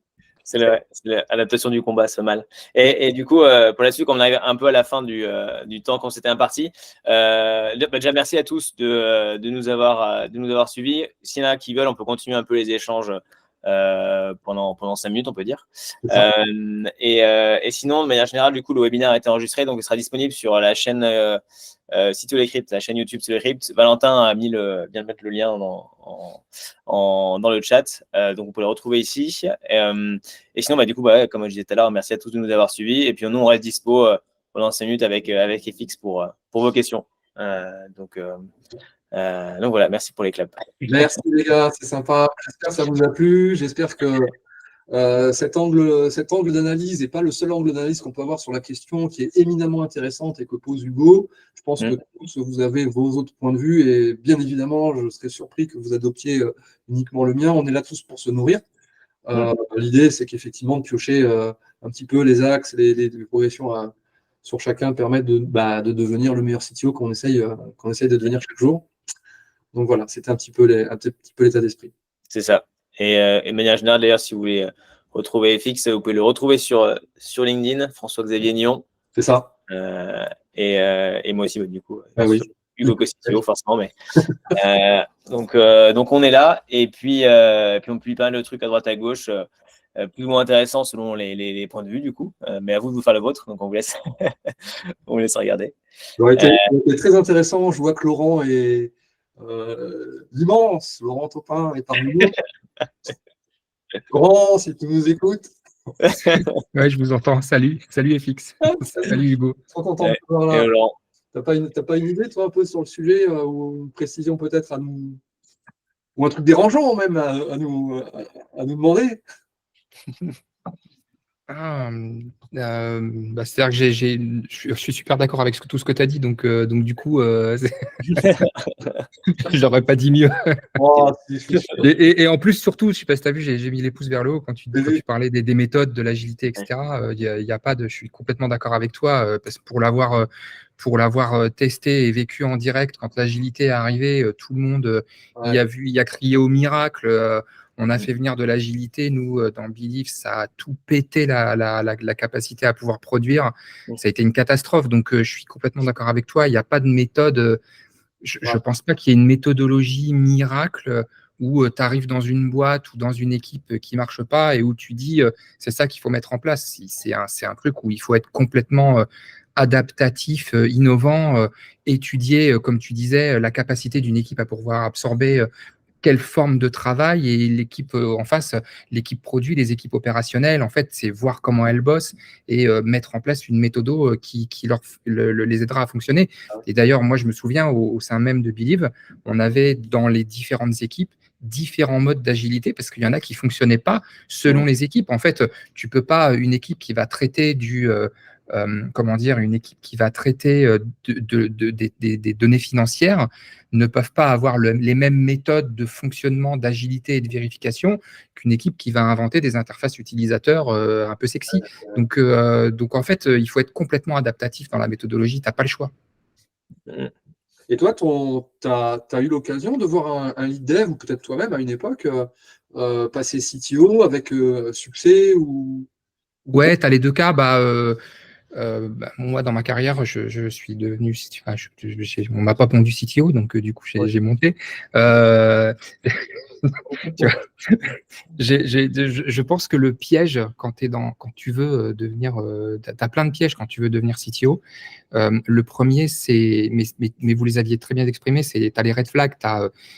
C'est l'adaptation du combat, c'est mal. Et du coup, pour là-dessus, quand on arrive un peu à la fin du temps qu'on s'était imparti, déjà merci à tous de nous avoir suivis. S'il y en a qui veulent, on peut continuer un peu les échanges pendant 5 minutes, on peut dire. Et sinon, de manière générale, du coup, le webinaire a été enregistré, donc il sera disponible sur la chaîne CTO Decrypt, la chaîne YouTube CTO Decrypt. Valentin a vient de mettre le lien dans le chat, donc vous pouvez le retrouver ici. Et sinon, du coup, comme je disais tout à l'heure, merci à tous de nous avoir suivis. Et puis nous, on reste dispo pendant 5 minutes avec FX pour vos questions. Donc voilà, merci pour les claps. Merci les gars, c'est sympa. J'espère que ça vous a plu. J'espère que cet angle d'analyse n'est pas le seul angle d'analyse qu'on peut avoir sur la question qui est éminemment intéressante et que pose Hugo. Je pense que tous, vous avez vos autres points de vue et bien évidemment, je serais surpris que vous adoptiez uniquement le mien. On est là tous pour se nourrir. L'idée, c'est qu'effectivement, de piocher un petit peu les axes, les progressions sur chacun permettent de devenir le meilleur CTO qu'on essaye de devenir chaque jour. Donc voilà, c'était un petit peu l'état d'esprit. C'est ça. Et de manière générale, d'ailleurs, si vous voulez retrouver FX, vous pouvez le retrouver sur LinkedIn, François-Xavier Nion. C'est ça. Et moi aussi, du coup, oui. Hugo CTO, forcément. Mais, donc, on est là. Et puis on publie pas mal de trucs à droite, à gauche, plus ou moins intéressants selon les points de vue, du coup. Mais à vous de vous faire le vôtre. Donc, on vous laisse, on vous laisse regarder. Ça aurait été très intéressant. Je vois que Laurent est l'immense Laurent Topin est parmi nous. Laurent, si tu nous écoutes. Ouais, je vous entends. Salut FX. Salut Hugo. Trop content de te voir là. T'as pas une idée, toi, un peu sur le sujet, ou une précision peut-être à nous, ou un truc dérangeant même à nous demander? C'est-à-dire que je suis super d'accord avec tout ce que tu as dit, donc du coup, j'aurais pas dit mieux. Et en plus, surtout, je sais pas si tu as vu, j'ai mis les pouces vers le haut quand tu parlais des méthodes, de l'agilité, etc. Y a pas de, je suis complètement d'accord avec toi, parce que pour l'avoir testé et vécu en direct, quand l'agilité est arrivée, tout le monde y a crié au miracle. On a fait venir de l'agilité, nous, dans Believe, ça a tout pété la capacité à pouvoir produire. Ça a été une catastrophe. Donc, je suis complètement d'accord avec toi. Il n'y a pas de méthode. Je ne pense pas qu'il y ait une méthodologie miracle où tu arrives dans une boîte ou dans une équipe qui ne marche pas et où tu dis c'est ça qu'il faut mettre en place. C'est un truc où il faut être complètement adaptatif, innovant, étudier, comme tu disais, la capacité d'une équipe à pouvoir absorber quelle forme de travail, et l'équipe en face, l'équipe produit, les équipes opérationnelles, en fait, c'est voir comment elles bossent et mettre en place une méthode qui les aidera à fonctionner. Et d'ailleurs, moi, je me souviens, au sein même de Believe, on avait dans les différentes équipes différents modes d'agilité, parce qu'il y en a qui ne fonctionnaient pas selon les équipes. En fait, tu peux pas, une équipe qui va traiter une équipe qui va traiter des données financières ne peuvent pas avoir les mêmes méthodes de fonctionnement, d'agilité et de vérification qu'une équipe qui va inventer des interfaces utilisateurs un peu sexy. Donc en fait, il faut être complètement adaptatif dans la méthodologie, tu n'as pas le choix. Et toi, tu as eu l'occasion de voir un lead dev, ou peut-être toi-même à une époque, passer CTO avec succès ou... Ouais, tu as les deux cas. Moi, dans ma carrière, je suis devenu, on m'a pas pondu CTO, donc du coup, j'ai monté. Je pense que le piège, quand tu veux devenir, tu as plein de pièges quand tu veux devenir CTO. Le premier, mais vous les aviez très bien exprimés, tu as les red flags.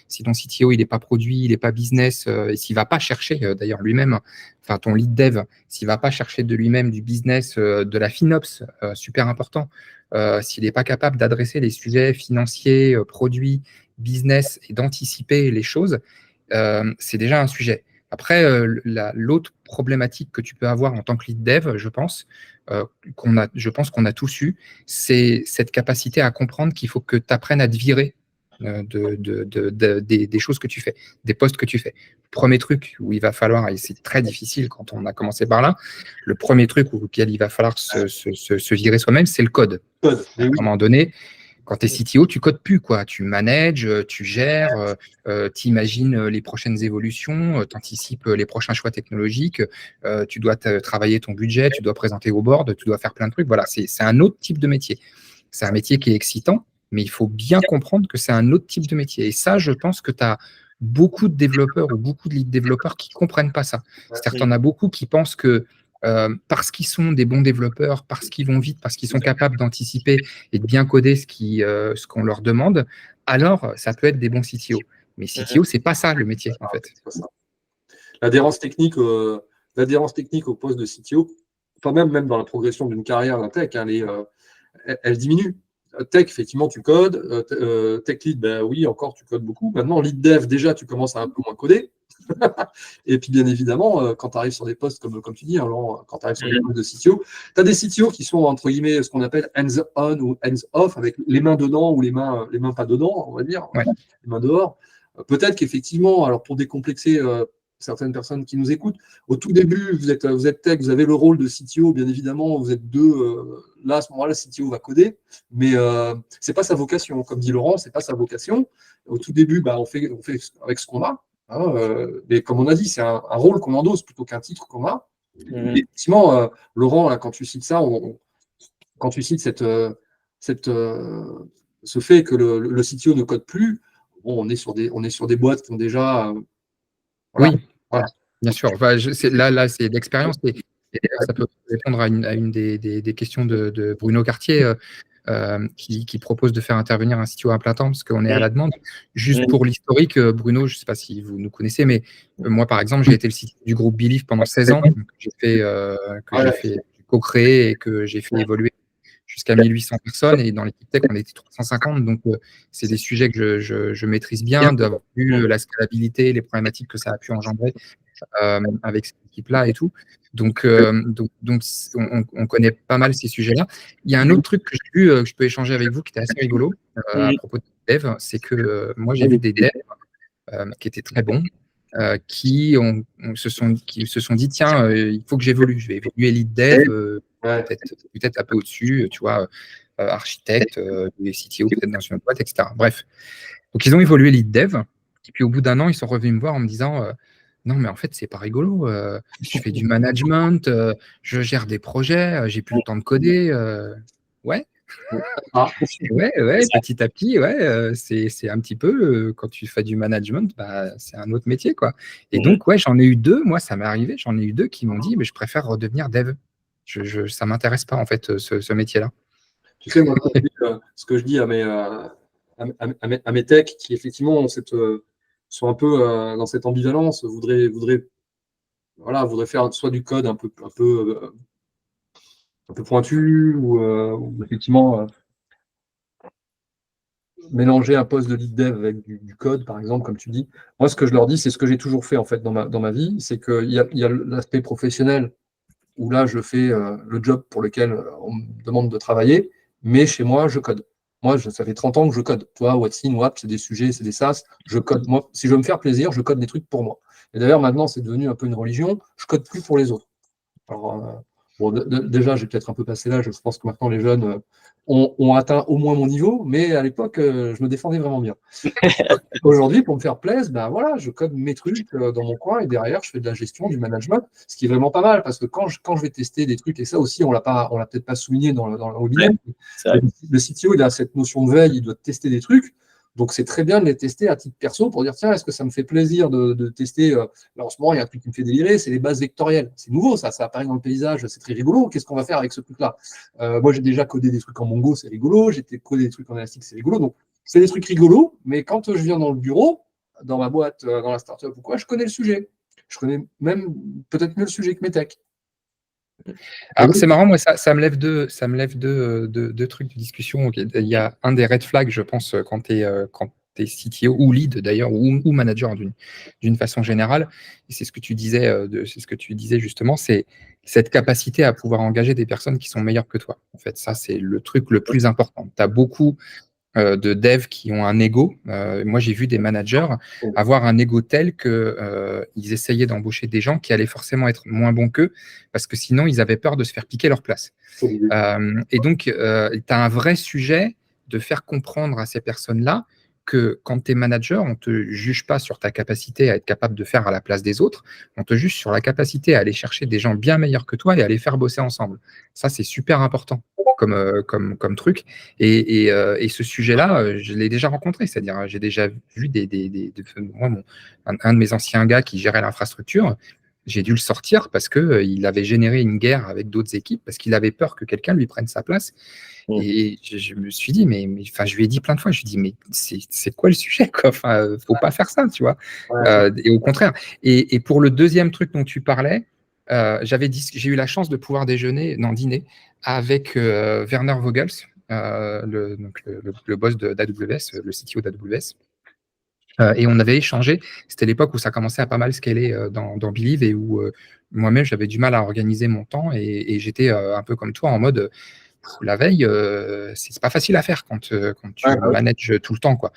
Si ton CTO il n'est pas produit, il n'est pas business, et s'il ne va pas chercher d'ailleurs lui-même, enfin ton lead dev, s'il ne va pas chercher de lui-même du business, de la FinOps, super important, s'il n'est pas capable d'adresser les sujets financiers, produits, business, et d'anticiper les choses, c'est déjà un sujet. Après, l'autre problématique que tu peux avoir en tant que lead dev, je pense qu'on a tous eu, c'est cette capacité à comprendre qu'il faut que tu apprennes à te virer des choses que tu fais, des postes que tu fais. Premier truc où il va falloir, et c'est très difficile quand on a commencé par là, le premier truc auquel il va falloir se virer soi-même, c'est le code. À un moment donné, quand tu es CTO, tu codes plus, quoi. Tu manages, tu gères, tu imagines les prochaines évolutions, tu anticipes les prochains choix technologiques, tu dois travailler ton budget, tu dois présenter au board, tu dois faire plein de trucs. Voilà, c'est un autre type de métier. C'est un métier qui est excitant, mais il faut bien comprendre que c'est un autre type de métier. Et ça, je pense que tu as beaucoup de développeurs ou beaucoup de lead développeurs qui ne comprennent pas ça. C'est-à-dire que tu en as beaucoup qui pensent que parce qu'ils sont des bons développeurs, parce qu'ils vont vite, parce qu'ils sont capables d'anticiper et de bien coder ce qu'on leur demande, alors ça peut être des bons CTO. Mais CTO, c'est pas ça le métier, en fait. L'adhérence technique au poste de CTO, enfin même dans la progression d'une carrière d'un tech, elle diminue. Tech, effectivement, tu codes. Tech lead, ben oui, encore, tu codes beaucoup. Maintenant, lead dev, déjà, tu commences à un peu moins coder. Et puis, bien évidemment, quand tu arrives sur des postes, comme tu dis, quand tu arrives sur des postes de CTO, tu as des CTO qui sont, entre guillemets, ce qu'on appelle hands-on ou hands-off, avec les mains dedans ou les mains pas dedans, on va dire, les mains dehors. Peut-être qu'effectivement, alors pour décomplexer certaines personnes qui nous écoutent. Au tout début, vous êtes tech, vous avez le rôle de CTO, bien évidemment, vous êtes deux. Là, à ce moment-là, le CTO va coder, mais c'est pas sa vocation. Comme dit Laurent, c'est pas sa vocation. Au tout début, on fait avec ce qu'on a. Mais comme on a dit, c'est un rôle qu'on endosse plutôt qu'un titre qu'on a. Et effectivement, Laurent, là, quand tu cites ça, quand tu cites ce fait que le CTO ne code plus, on est sur des boîtes qui ont déjà. Voilà. Oui, bien sûr. Enfin, là, c'est d'expérience. Et ça peut répondre à une des questions de Bruno Cartier. Qui propose de faire intervenir un CTO à plein temps parce qu'on est à la demande. Juste pour l'historique, Bruno, je ne sais pas si vous nous connaissez, mais moi, par exemple, j'ai été le CTO du groupe Believe pendant 16 ans, que j'ai fait co-créer et que j'ai fait évoluer jusqu'à 1800 personnes. Et dans l'équipe tech, on était 350. Donc, c'est des sujets que je maîtrise bien, d'avoir vu la scalabilité, les problématiques que ça a pu engendrer avec cette équipe-là et tout. Donc on connaît pas mal ces sujets-là. Il y a un autre truc que j'ai vu, que je peux échanger avec vous, qui était assez rigolo à propos de devs, c'est que moi, j'ai vu des devs qui étaient très bons, qui se sont dit, tiens, il faut que j'évolue. Je vais évoluer lead dev, peut-être un peu au-dessus, tu vois, architecte, CTO, peut-être dans une boîte, etc. Bref. Donc, ils ont évolué lead dev. Et puis, au bout d'un an, ils sont revenus me voir en me disant non, mais en fait, c'est pas rigolo. Je fais du management, je gère des projets, j'ai plus le temps de coder. Ouais. Ouais, petit à petit, c'est un petit peu quand tu fais du management, c'est un autre métier, quoi. Et donc, j'en ai eu deux. Moi, ça m'est arrivé. J'en ai eu deux qui m'ont dit, mais je préfère redevenir dev. Ça m'intéresse pas en fait ce métier-là. Tu sais, moi, ce que je dis à mes techs qui effectivement sont un peu dans cette ambivalence, voudraient faire soit du code un peu pointu ou effectivement mélanger un poste de lead dev avec du code, par exemple, comme tu dis. Moi, ce que je leur dis, c'est ce que j'ai toujours fait en fait dans ma vie, c'est qu'il y a l'aspect professionnel où là, je fais le job pour lequel on me demande de travailler, mais chez moi, je code. Moi, ça fait 30 ans que je code. Toi, Watson, WAP, c'est des sujets, c'est des SaaS. Je code. Moi, si je veux me faire plaisir, je code des trucs pour moi. Et d'ailleurs, maintenant, c'est devenu un peu une religion. Je code plus pour les autres. Alors, déjà, j'ai peut-être un peu passé l'âge. Je pense que maintenant, les jeunes ont atteint au moins mon niveau, mais à l'époque, je me défendais vraiment bien. Aujourd'hui, pour me faire plaisir, voilà, je code mes trucs dans mon coin et derrière, je fais de la gestion, du management, ce qui est vraiment pas mal parce que quand je vais tester des trucs, et ça aussi, on l'a peut-être pas souligné dans le webinaire, le CTO, il a cette notion de veille, il doit tester des trucs. Donc, c'est très bien de les tester à titre perso pour dire, tiens, est-ce que ça me fait plaisir de tester là, en ce moment, il y a un truc qui me fait délirer, c'est les bases vectorielles. C'est nouveau, ça apparaît dans le paysage, c'est très rigolo. Qu'est-ce qu'on va faire avec ce truc-là? Moi, j'ai déjà codé des trucs en Mongo, c'est rigolo. J'ai codé des trucs en Elastic, c'est rigolo. Donc, c'est des trucs rigolos, mais quand je viens dans le bureau, dans ma boîte, dans la startup ou quoi, je connais le sujet. Je connais même peut-être mieux le sujet que mes techs. Alors, c'est marrant, moi, ça me lève deux trucs de discussion. Il y a un des red flags, je pense, quand tu es CTO ou lead d'ailleurs, ou manager d'une façon générale. Et c'est ce que tu disais justement, c'est cette capacité à pouvoir engager des personnes qui sont meilleures que toi. En fait, ça, c'est le truc le plus important. Tu as beaucoup de devs qui ont un ego. Moi, j'ai vu des managers avoir un ego tel qu'ils essayaient d'embaucher des gens qui allaient forcément être moins bons qu'eux, parce que sinon, ils avaient peur de se faire piquer leur place. Et donc, tu as un vrai sujet de faire comprendre à ces personnes-là que quand tu es manager, on ne te juge pas sur ta capacité à être capable de faire à la place des autres, on te juge sur la capacité à aller chercher des gens bien meilleurs que toi et à les faire bosser ensemble. Ça, c'est super important comme truc. Et ce sujet-là, je l'ai déjà rencontré, c'est-à-dire j'ai déjà vu moi, un de mes anciens gars qui gérait l'infrastructure, j'ai dû le sortir parce qu'il avait généré une guerre avec d'autres équipes, parce qu'il avait peur que quelqu'un lui prenne sa place. Et je me suis dit, mais je lui ai dit plein de fois, je lui ai dit, mais c'est quoi le sujet, quoi? Enfin, faut pas faire ça, tu vois. Et au contraire. Et pour le deuxième truc dont tu parlais, j'ai eu la chance de pouvoir dîner avec Werner Vogels, le boss d'AWS, le CTO d'AWS. Et on avait échangé, c'était l'époque où ça commençait à pas mal scaler dans Believe et où moi-même j'avais du mal à organiser mon temps et j'étais un peu comme toi en mode la veille, c'est pas facile à faire quand tu manages tout le temps, quoi.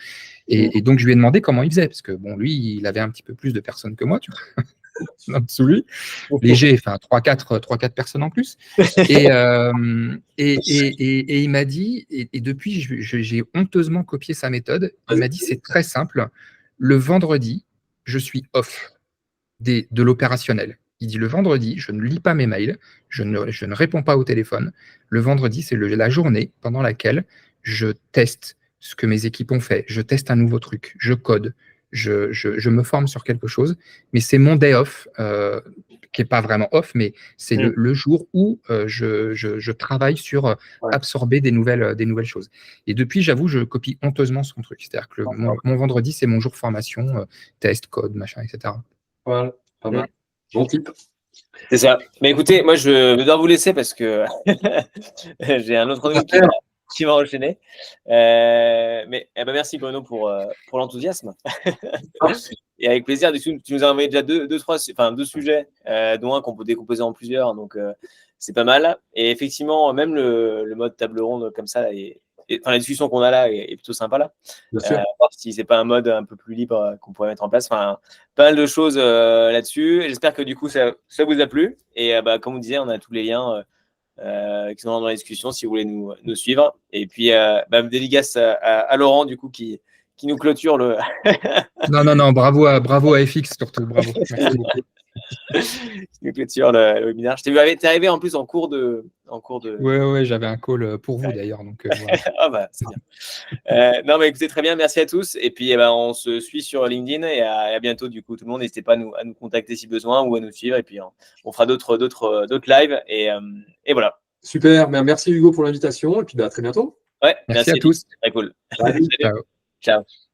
Et donc je lui ai demandé comment il faisait, parce que bon, lui, il avait un petit peu plus de personnes que moi, tu vois. en dessous de lui. Léger, enfin 3-4 personnes en plus. Et il m'a dit, et depuis, j'ai honteusement copié sa méthode. Il m'a dit, c'est très simple. Le vendredi, je suis off de l'opérationnel. Il dit, le vendredi, je ne lis pas mes mails, je ne réponds pas au téléphone. Le vendredi, c'est la journée pendant laquelle je teste ce que mes équipes ont fait. Je teste un nouveau truc, je code, je me forme sur quelque chose, mais c'est mon day off, qui n'est pas vraiment off, mais c'est le jour où je travaille sur absorber des nouvelles choses. Et depuis, j'avoue, je copie honteusement son truc. C'est-à-dire que mon vendredi, c'est mon jour formation, test, code, machin, etc. Voilà, pas mal. Bon type. C'est ça. Mais écoutez, moi, je dois vous laisser parce que j'ai un autre rendez-vous qui va enchaîner. Mais merci Bruno pour l'enthousiasme. Et avec plaisir. Tu nous as envoyé déjà deux sujets, dont un qu'on peut décomposer en plusieurs. Donc, c'est pas mal. Et effectivement, même le mode table ronde comme ça, la discussion qu'on a là est plutôt sympa là. Bien sûr. Voir si c'est pas un mode un peu plus libre qu'on pourrait mettre en place. Enfin, pas mal de choses là-dessus. J'espère que du coup, ça vous a plu. Et comme vous disiez, on a tous les liens qui sont dans la discussion si vous voulez nous suivre. Et puis, dédicace à Laurent, du coup, qui nous clôture le. Non, bravo à FX surtout. Bravo. Merci beaucoup. Qui nous clôture le webinaire. Je t'ai vu, t'es arrivé en plus en cours de. Ouais, j'avais un call pour vous d'ailleurs. Donc, voilà. C'est bien. Non, mais écoutez, très bien, merci à tous. Et puis, on se suit sur LinkedIn et à bientôt, du coup, tout le monde. N'hésitez pas à nous contacter si besoin ou à nous suivre. Et puis, on fera d'autres lives. Et voilà. Super, merci Hugo pour l'invitation. Et puis, à très bientôt. Ouais, merci à tous. Très cool. Salut. Ciao. Ciao.